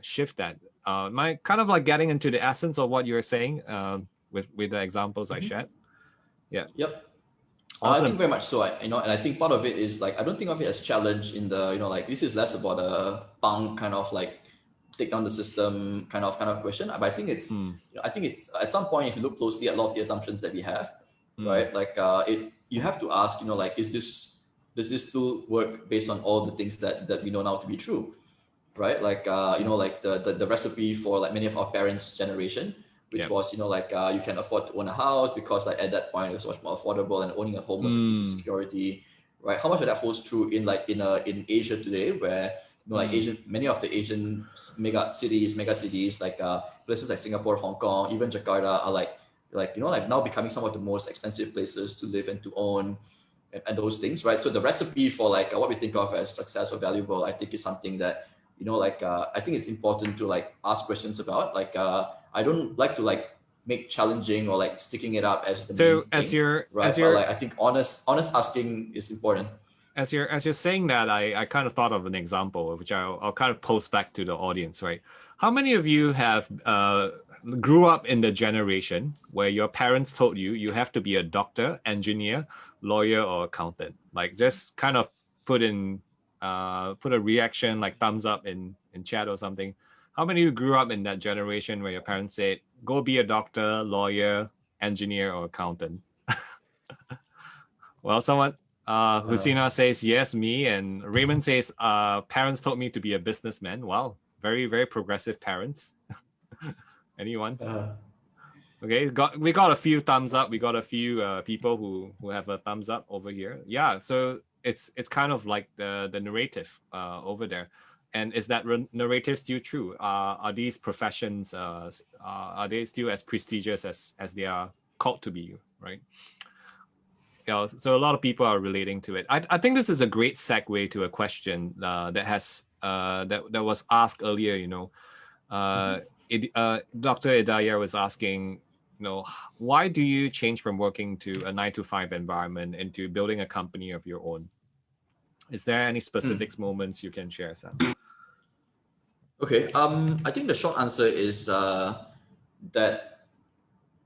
shift that. Am I kind of like getting into the essence of what you're saying with the examples I shared? Yeah. Yep. I Awesome. think very much so. And I think part of it is like, I don't think of it as challenge in the, like this is less about a punk kind of like take down the system kind of question. But I think it's, I think it's at some point, if you look closely at a lot of the assumptions that we have, right? Like you have to ask, like, does this still work based on all the things that we know now to be true, right? Like like the recipe for like many of our parents' generation, which was like you can afford to own a house because like at that point it was much more affordable, and owning a home was a key to security, right? How much of that holds true in like in Asia today, where like many of the Asian mega cities like places like Singapore, Hong Kong, even Jakarta are like now becoming some of the most expensive places to live and to own, and those things, right? So the recipe for like what we think of as success or valuable, I think is something that I think it's important to like ask questions about. Like I don't like to like make challenging or like sticking it up as the main thing, right? But like I think honest asking is important. As you're saying that, I kind of thought of an example, which I'll kind of post back to the audience, right? How many of you have grew up in the generation where your parents told you have to be a doctor, engineer, lawyer, or accountant? Like, just kind of put a reaction like thumbs up in chat or something. How many of you grew up in that generation where your parents said, go be a doctor, lawyer, engineer, or accountant? Well, someone, Husina says, yes, me. And Raymond says, parents told me to be a businessman. Wow, very, very progressive parents. Anyone? Okay, we got a few thumbs up. We got a few people who have a thumbs up over here. Yeah, so it's kind of like the narrative over there. And is that narrative still true? Are these professions are they still as prestigious as they are called to be, right? Yeah, so a lot of people are relating to it. I think this is a great segue to a question that has that was asked earlier. Dr. Idaya was asking, why do you change from working to a 9-to-5 environment into building a company of your own? Is there any specific moments you can share, Sam? Okay. I think the short answer is that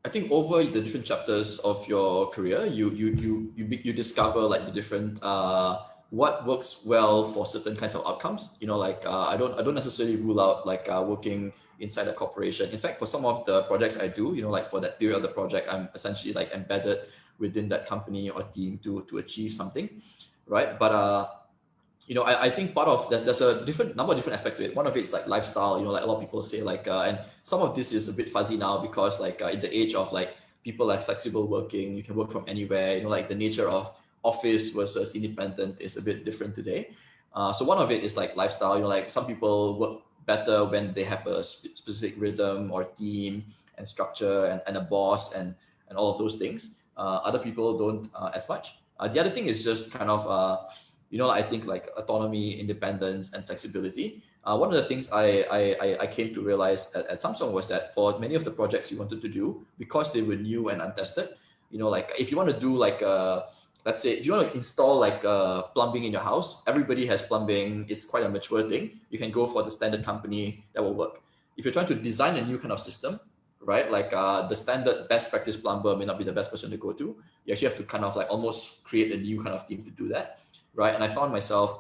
I think over the different chapters of your career, you discover like the different what works well for certain kinds of outcomes. Like I don't necessarily rule out like working inside a corporation. In fact, for some of the projects I do, like for that period of the project, I'm essentially like embedded within that company or team to achieve something, right? But I think part of there's a number of different aspects to it. One of it is like lifestyle. Like a lot of people say like, and some of this is a bit fuzzy now because like in the age of like people like flexible working, you can work from anywhere. Like the nature of office versus independent is a bit different today. So one of it is like lifestyle. Like some people work better when they have a specific rhythm or team and structure and a boss and all of those things. Other people don't as much. The other thing is just kind of I think like autonomy, independence, and flexibility. one of the things I came to realize at Samsung was that for many of the projects we wanted to do, because they were new and untested, like if you want to do like let's say if you want to install like plumbing in your house, everybody has plumbing. It's quite a mature thing. You can go for the standard company that will work. If you're trying to design a new kind of system, right? Like the standard best practice plumber may not be the best person to go to. You actually have to kind of like almost create a new kind of team to do that, right? And I found myself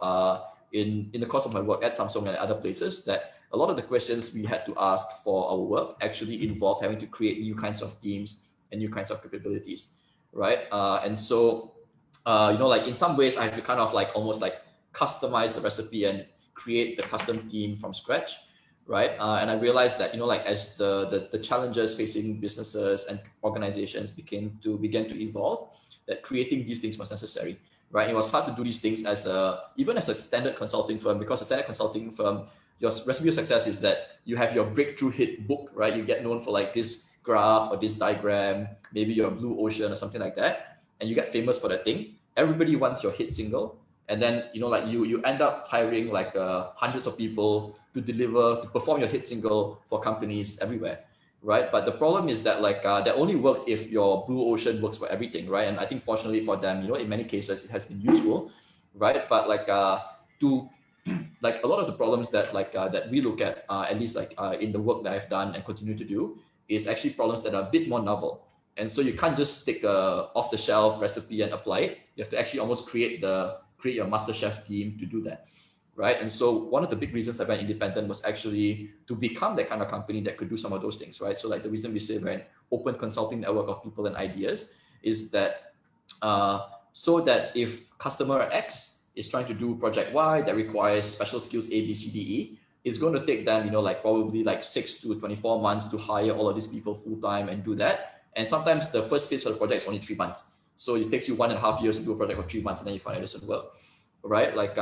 in the course of my work at Samsung and other places that a lot of the questions we had to ask for our work actually involved having to create new kinds of teams and new kinds of capabilities, right? And so, like in some ways, I have to kind of like almost like customize the recipe and create the custom team from scratch, right? And I realized that like as the challenges facing businesses and organizations began to evolve, that creating these things was necessary, right? It was hard to do these things even as a standard consulting firm, because a standard consulting firm, your recipe of success is that you have your breakthrough hit book, right? You get known for like this graph or this diagram, maybe your blue ocean or something like that, and you get famous for that thing. Everybody wants your hit single, and then like you end up hiring like hundreds of people to perform your hit single for companies everywhere, right? But the problem is that like that only works if your blue ocean works for everything, right? And I think fortunately for them, in many cases it has been useful, right? But like to like a lot of the problems that that we look at least like in the work that I've done and continue to do, is actually problems that are a bit more novel. And so you can't just take a off the shelf recipe and apply it. You have to actually almost create your master chef team to do that, right? And so one of the big reasons I went independent was actually to become that kind of company that could do some of those things, right? So like the reason we say we're an open consulting network of people and ideas is that so that if customer X is trying to do project Y that requires special skills A, B, C, D, E, it's going to take them, like probably like 6 to 24 months to hire all of these people full time and do that. And sometimes the first stage of the project is only 3 months. So it takes you 1.5 years to do a project for 3 months, and then you find it doesn't work, right? Like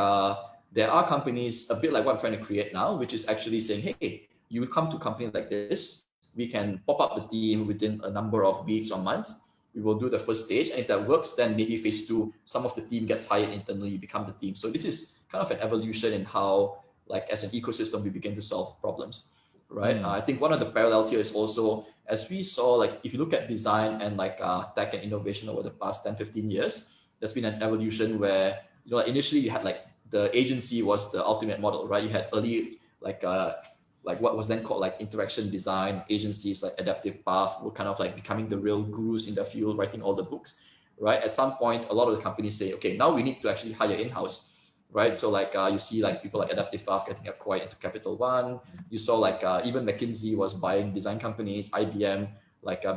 there are companies a bit like what I'm trying to create now, which is actually saying, hey, you come to a company like this, we can pop up the team within a number of weeks or months. We will do the first stage, and if that works, then maybe phase 2, some of the team gets hired internally, you become the team. So this is kind of an evolution in how, like as an ecosystem, we begin to solve problems, right? I think one of the parallels here is also, as we saw, like if you look at design and like tech and innovation over the past 10, 15 years, there's been an evolution where, like initially you had like the agency was the ultimate model, right? You had early like what was then called like interaction design agencies like Adaptive Path were kind of like becoming the real gurus in the field, writing all the books, right? At some point, a lot of the companies say, okay, now we need to actually hire in-house, right? So like you see like people like Adaptive Path getting acquired into Capital One. You saw like even McKinsey was buying design companies. IBM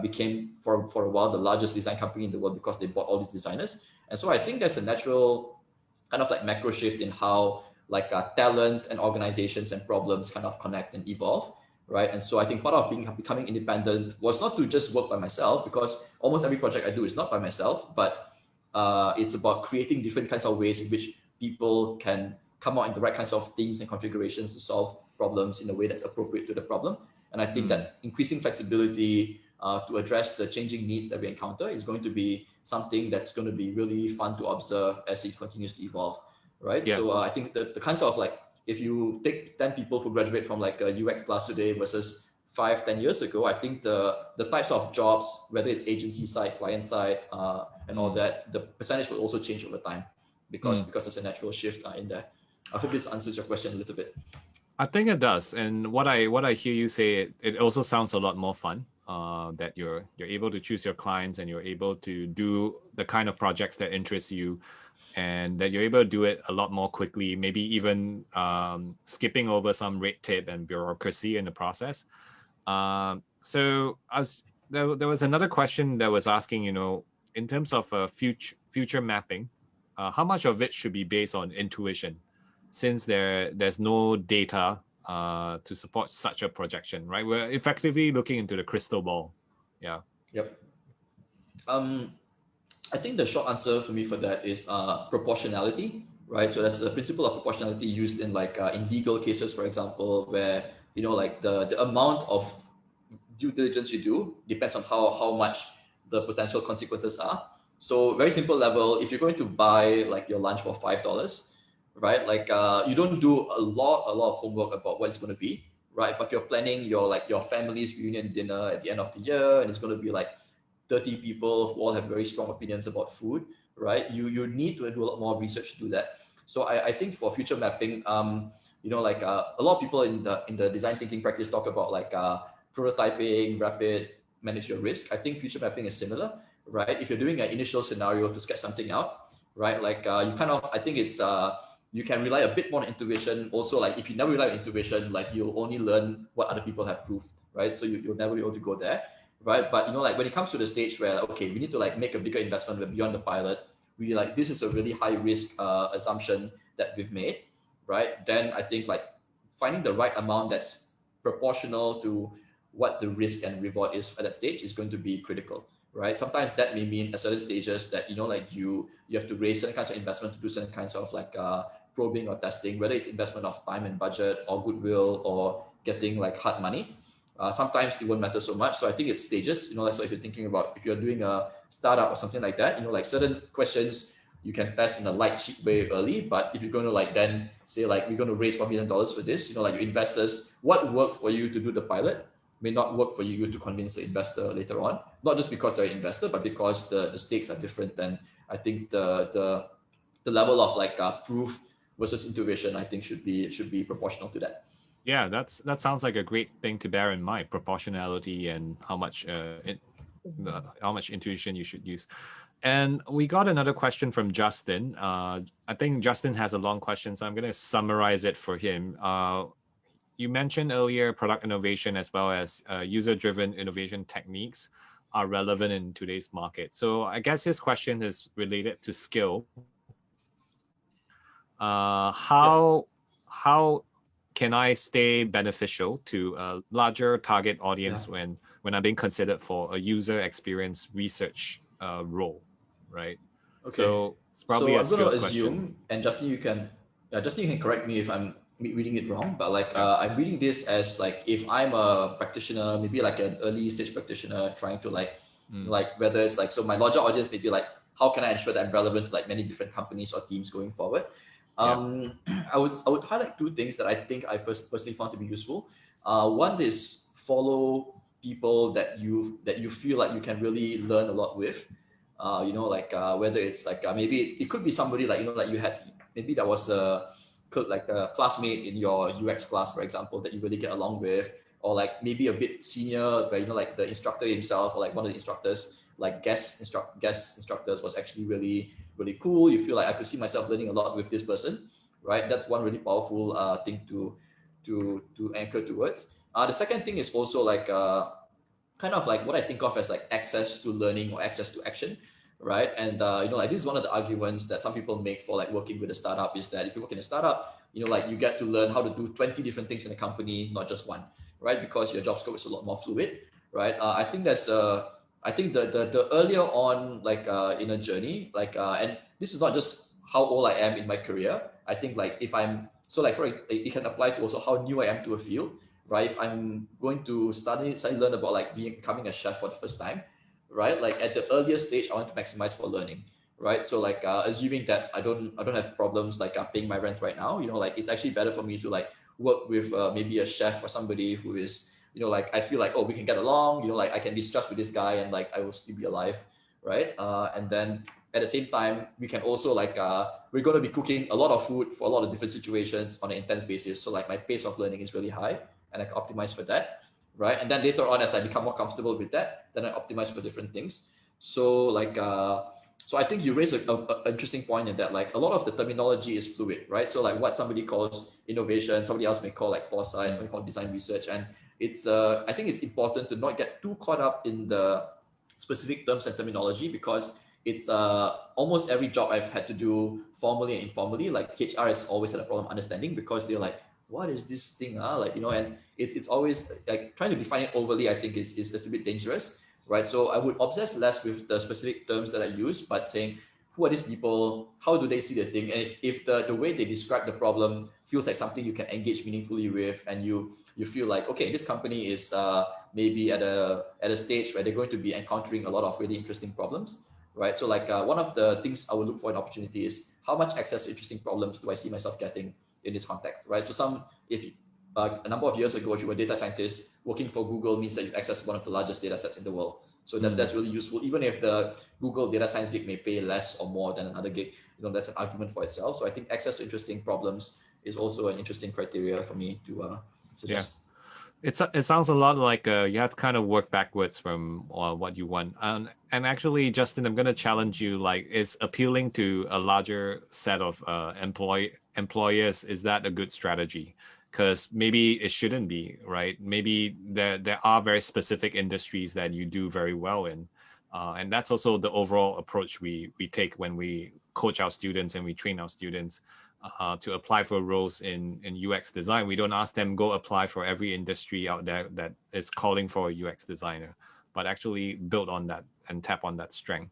became for a while the largest design company in the world because they bought all these designers. And so I think there's a natural kind of like macro shift in how like talent and organizations and problems kind of connect and evolve, right? And so I think part of becoming independent was not to just work by myself, because almost every project I do is not by myself, but it's about creating different kinds of ways in which people can come out in the right kinds of themes and configurations to solve problems in a way that's appropriate to the problem. And I think that increasing flexibility to address the changing needs that we encounter is going to be something that's going to be really fun to observe as it continues to evolve, right? Yeah. So I think the kinds of like, if you take 10 people who graduate from like a UX class today versus 5-10 years ago, I think the types of jobs, whether it's agency side, client side, and all that, the percentage will also change over time because there's a natural shift in there. I hope this answers your question a little bit. I think it does, and what I hear you say, it also sounds a lot more fun. That you're able to choose your clients and you're able to do the kind of projects that interest you, and that you're able to do it a lot more quickly, maybe even skipping over some red tape and bureaucracy in the process. So there was another question that was asking, in terms of future mapping, how much of it should be based on intuition, since there's no data to support such a projection, right? We're effectively looking into the crystal ball. Yeah. Yep. I think the short answer for me for that is proportionality, right? So that's the principle of proportionality used in like in legal cases, for example, where like the amount of due diligence you do depends on how much the potential consequences are. So very simple level, if you're going to buy like your lunch for $5, right? Like you don't do a lot of homework about what it's going to be, right? But if you're planning your family's reunion dinner at the end of the year, and it's going to be like 30 people who all have very strong opinions about food, right? You need to do a lot more research to do that. So I think for future mapping, like a lot of people in the design thinking practice talk about like prototyping, rapid, manage your risk. I think future mapping is similar, right? If you're doing an initial scenario to sketch something out, right? Like you kind of, I think it's you can rely a bit more on intuition. Also, like if you never rely on intuition, like you'll only learn what other people have proved, right? So you'll never be able to go there, right? But like when it comes to the stage where okay, we need to like make a bigger investment beyond the pilot, we like this is a really high risk assumption that we've made, right? Then I think like finding the right amount that's proportional to what the risk and reward is at that stage is going to be critical, right? Sometimes that may mean at certain stages that like you have to raise certain kinds of investment to do certain kinds of like probing or testing, whether it's investment of time and budget or goodwill or getting like hard money. Sometimes it won't matter so much. So I think it's stages. Like so if you're thinking about if you're doing a startup or something like that, like certain questions you can test in a light cheap way early. But if you're going to like then say like we're going to raise $1 million for this, like your investors, what worked for you to do the pilot may not work for you to convince the investor later on. Not just because they're an investor, but because the stakes are different. And I think the level of like proof versus intuition, I think should be proportional to that. Yeah, that sounds like a great thing to bear in mind: proportionality and how much how much intuition you should use. And we got another question from Justin. I think Justin has a long question, so I'm going to summarize it for him. You mentioned earlier product innovation as well as user-driven innovation techniques are relevant in today's market. So I guess his question is related to skill. How can I stay beneficial to a larger target audience when I'm being considered for a user experience research role, right? Okay. So it's probably a I'm going skills to assume, question. and Justin, you can correct me if I'm reading it wrong, but like I'm reading this as like if I'm a practitioner, maybe like an early stage practitioner trying to like whether it's like so my larger audience maybe like how can I ensure that I'm relevant to like many different companies or teams going forward. I would highlight two things that I think I personally found to be useful. One is follow people that you feel like you can really learn a lot with. Whether it's like maybe it could be somebody like like you had maybe that was like a classmate in your UX class, for example, that you really get along with, or like maybe a bit senior, where like the instructor himself or like one of the instructors, like guest instructors was actually really really cool. You feel like I could see myself learning a lot with this person, right? That's one really powerful thing to anchor towards. The second thing is also like kind of like what I think of as like access to learning or access to action, right? And like this is one of the arguments that some people make for like working with a startup is that if you work in a startup, like you get to learn how to do 20 different things in a company, not just one, right? Because your job scope is a lot more fluid, right? I think I think the earlier on like in a journey, like and this is not just how old I am in my career. I think like if I'm so like for example, it can apply to also how new I am to a field, right? If I'm going to study learn about like becoming a chef for the first time, right? Like at the earlier stage, I want to maximize for learning, right? So like assuming that I don't have problems like paying my rent right now, like it's actually better for me to like work with maybe a chef or somebody who is like I feel like oh we can get along, like I can discuss with this guy and like I will still be alive, right? And then at the same time, we can also like we're going to be cooking a lot of food for a lot of different situations on an intense basis. So like my pace of learning is really high, and I can optimize for that, right? And then later on, as I become more comfortable with that, then I optimize for different things. So like so I think you raise a interesting point in that like a lot of the terminology is fluid, right? So like what somebody calls innovation, somebody else may call like foresight, somebody call design research, and it's I think it's important to not get too caught up in the specific terms and terminology because it's almost every job I've had to do formally and informally, like HR has always had a problem understanding because they're like, what is this thing? Like, and it's always like trying to define it overly, I think is a bit dangerous, right? So I would obsess less with the specific terms that I use, but saying, who are these people? How do they see the thing? And if the way they describe the problem feels like something you can engage meaningfully with, and you feel like, okay, this company is maybe at a stage where they're going to be encountering a lot of really interesting problems, right? So like one of the things I would look for in opportunity is how much access to interesting problems do I see myself getting in this context, right? So if a number of years ago, if you were a data scientist, working for Google means that you access one of the largest data sets in the world. So that's really useful. Even if the Google data science gig may pay less or more than another gig, that's an argument for itself. So I think access to interesting problems is also an interesting criteria for me to suggest. It sounds a lot like you have to kind of work backwards from what you want. And actually, Justin, I'm going to challenge you. Like, is appealing to a larger set of employers, is that a good strategy? Because maybe it shouldn't be, right? Maybe there are very specific industries that you do very well in. And that's also the overall approach we take when we coach our students and we train our students. To apply for roles in UX design. We don't ask them go apply for every industry out there that is calling for a UX designer, but actually build on that and tap on that strength.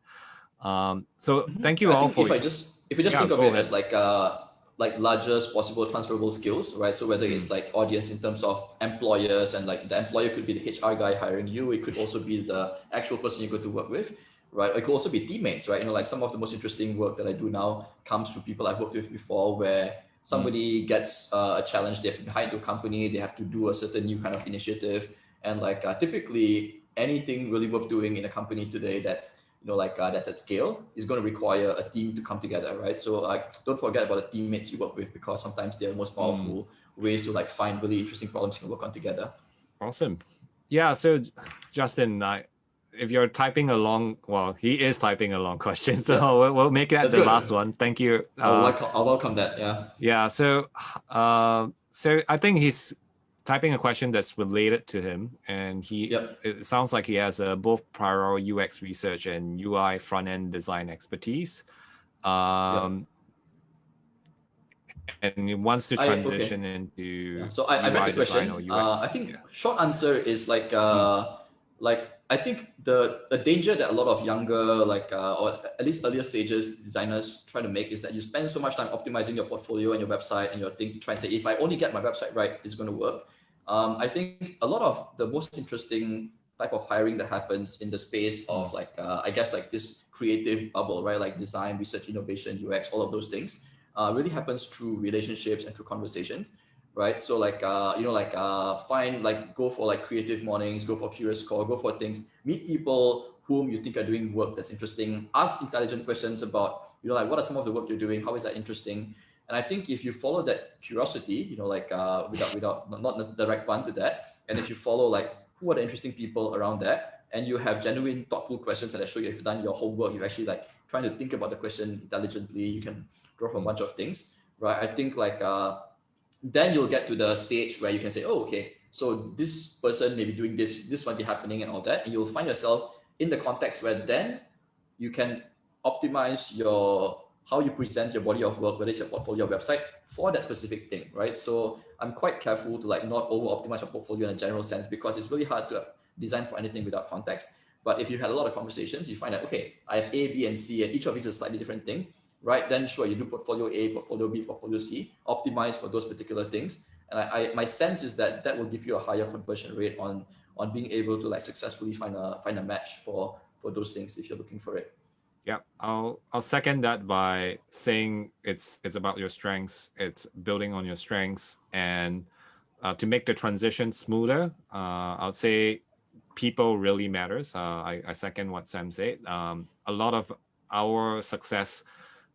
So thank you all for. If we just think of it as like largest possible transferable skills, right? So whether it's like audience in terms of employers, and like the employer could be the HR guy hiring you, it could also be the actual person you go to work with, right? It could also be teammates, right? Like some of the most interesting work that I do now comes through people I've worked with before, where somebody gets a challenge, they have to hire to a company, they have to do a certain new kind of initiative, and like typically anything really worth doing in a company today that's that's at scale is going to require a team to come together, right? So don't forget about the teammates you work with, because sometimes they're the most powerful ways to like find really interesting problems you can work on together. Awesome. Yeah. So Justin, if you're typing along, well, he is typing a long question, so we'll make that the last one. Thank you. I'll welcome that. Yeah. So I think he's typing a question that's related to him, and it sounds like he has both prior UX research and UI front-end design expertise. And he wants to transition into So I read the question. I think short answer is like I think the danger that a lot of younger or at least earlier stages designers try to make is that you spend so much time optimizing your portfolio and your website, and you try and say, if I only get my website right, it's going to work. I think a lot of the most interesting type of hiring that happens in the space of I guess like this creative bubble, right? Like design, research, innovation, UX, all of those things really happens through relationships and through conversations, right? So go for like creative mornings, go for CuriousCore, go for things, meet people whom you think are doing work that's interesting, ask intelligent questions about, what are some of the work you're doing? How is that interesting? And I think if you follow that curiosity, without not the direct pun to that, and if you follow who are the interesting people around that, and you have genuine, thoughtful questions that show you if you've done your homework, you're actually trying to think about the question intelligently, you can draw from a bunch of things, right? I think then you'll get to the stage where you can say, oh, okay, so this person may be doing this might be happening and all that, and you'll find yourself in the context where then you can optimize how you present your body of work, whether it's your portfolio or website, for that specific thing, right? So I'm quite careful to not over-optimize my portfolio in a general sense, because it's really hard to design for anything without context. But if you had a lot of conversations, you find that, okay, I have A, B, and C, and each of these is a slightly different thing, right? Then sure, you do portfolio A, portfolio B, portfolio C, optimize for those particular things. And my sense is that will give you a higher conversion rate on being able to successfully find a match for those things if you're looking for it. Yeah, I'll second that by saying it's about your strengths. It's building on your strengths, and to make the transition smoother, I'll say people really matters. I second what Sam said. A lot of our success,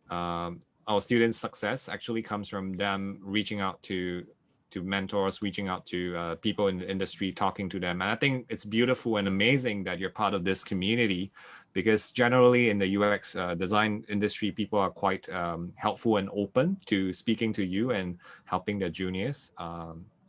our students' success, actually comes from them reaching out to mentors, reaching out to people in the industry, talking to them. And I think it's beautiful and amazing that you're part of this community, because generally in the UX design industry, people are quite helpful and open to speaking to you and helping their juniors.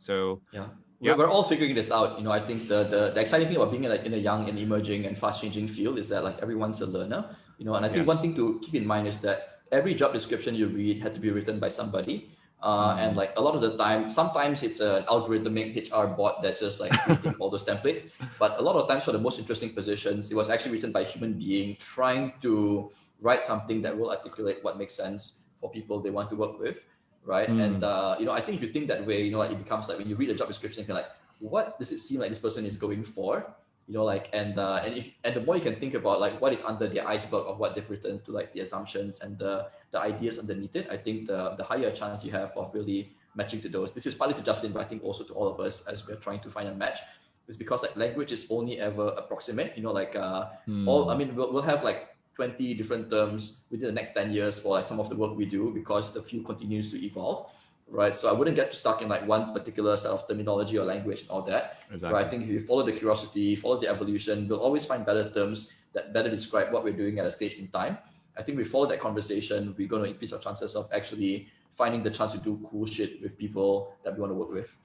We're all figuring this out. I think the exciting thing about being in a young and emerging and fast changing field is that everyone's a learner. And I think one thing to keep in mind is that every job description you read had to be written by somebody. And a lot of the time, sometimes it's an algorithmic HR bot that's just creating all those templates. But a lot of times for the most interesting positions, it was actually written by a human being trying to write something that will articulate what makes sense for people they want to work with, right? And I think if you think that way, it becomes when you read a job description, you're what does it seem like this person is going for? like, and the more you can think about like what is under the iceberg of what they've written, to like the assumptions and the ideas underneath it, I think the higher chance you have of really matching to those. This is partly to Justin, but I think also to all of us as we're trying to find a match, is because like language is only ever approximate, like all, I mean, we'll have like 20 different terms within the next 10 years for like some of the work we do, because the field continues to evolve, right? So I wouldn't get stuck in like one particular set of terminology or language and all that. Exactly. Right? I think if you follow the curiosity, follow the evolution, we'll always find better terms that better describe what we're doing at a stage in time. I think we follow that conversation, we're going to increase our chances of actually finding the chance to do cool shit with people that we want to work with.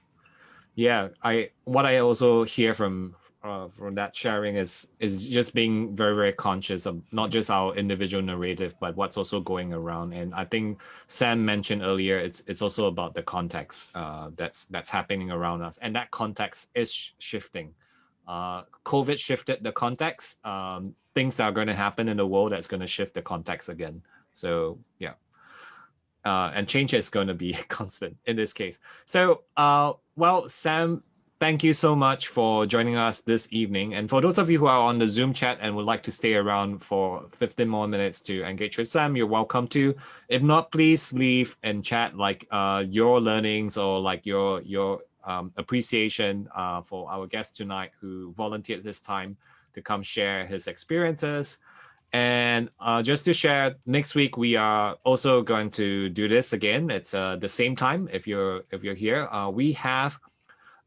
Yeah, what I also hear from that sharing is just being very, very conscious of not just our individual narrative, but what's also going around. And I think Sam mentioned earlier, it's also about the context that's happening around us, and that context is shifting. COVID shifted the context. Things that are going to happen in the world that's going to shift the context again. So yeah. And change is going to be constant in this case. So, well, Sam, thank you so much for joining us this evening. And for those of you who are on the Zoom chat and would like to stay around for 15 more minutes to engage with Sam, you're welcome to. If not, please leave and chat like your learnings or like your appreciation for our guest tonight who volunteered his time to come share his experiences. And just to share, next week we are also going to do this again. It's the same time. If you're here, we have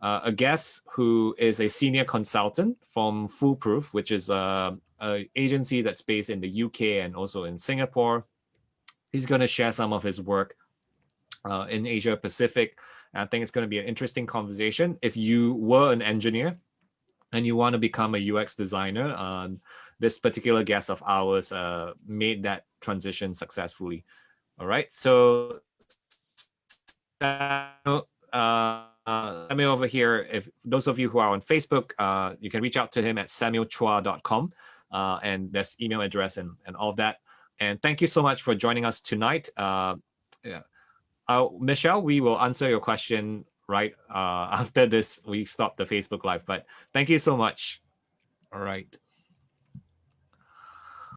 a guest who is a senior consultant from Foolproof, which is a agency that's based in the UK and also in Singapore. He's going to share some of his work in Asia Pacific. I think it's going to be an interesting conversation. If you were an engineer and you want to become a UX designer, this particular guest of ours made that transition successfully. All right, so Samuel over here, if those of you who are on Facebook, you can reach out to him at samuelchua.com, and there's email address and all of that. And thank you so much for joining us tonight. Michelle, we will answer your question right after this. We stop the Facebook Live, but thank you so much. All right.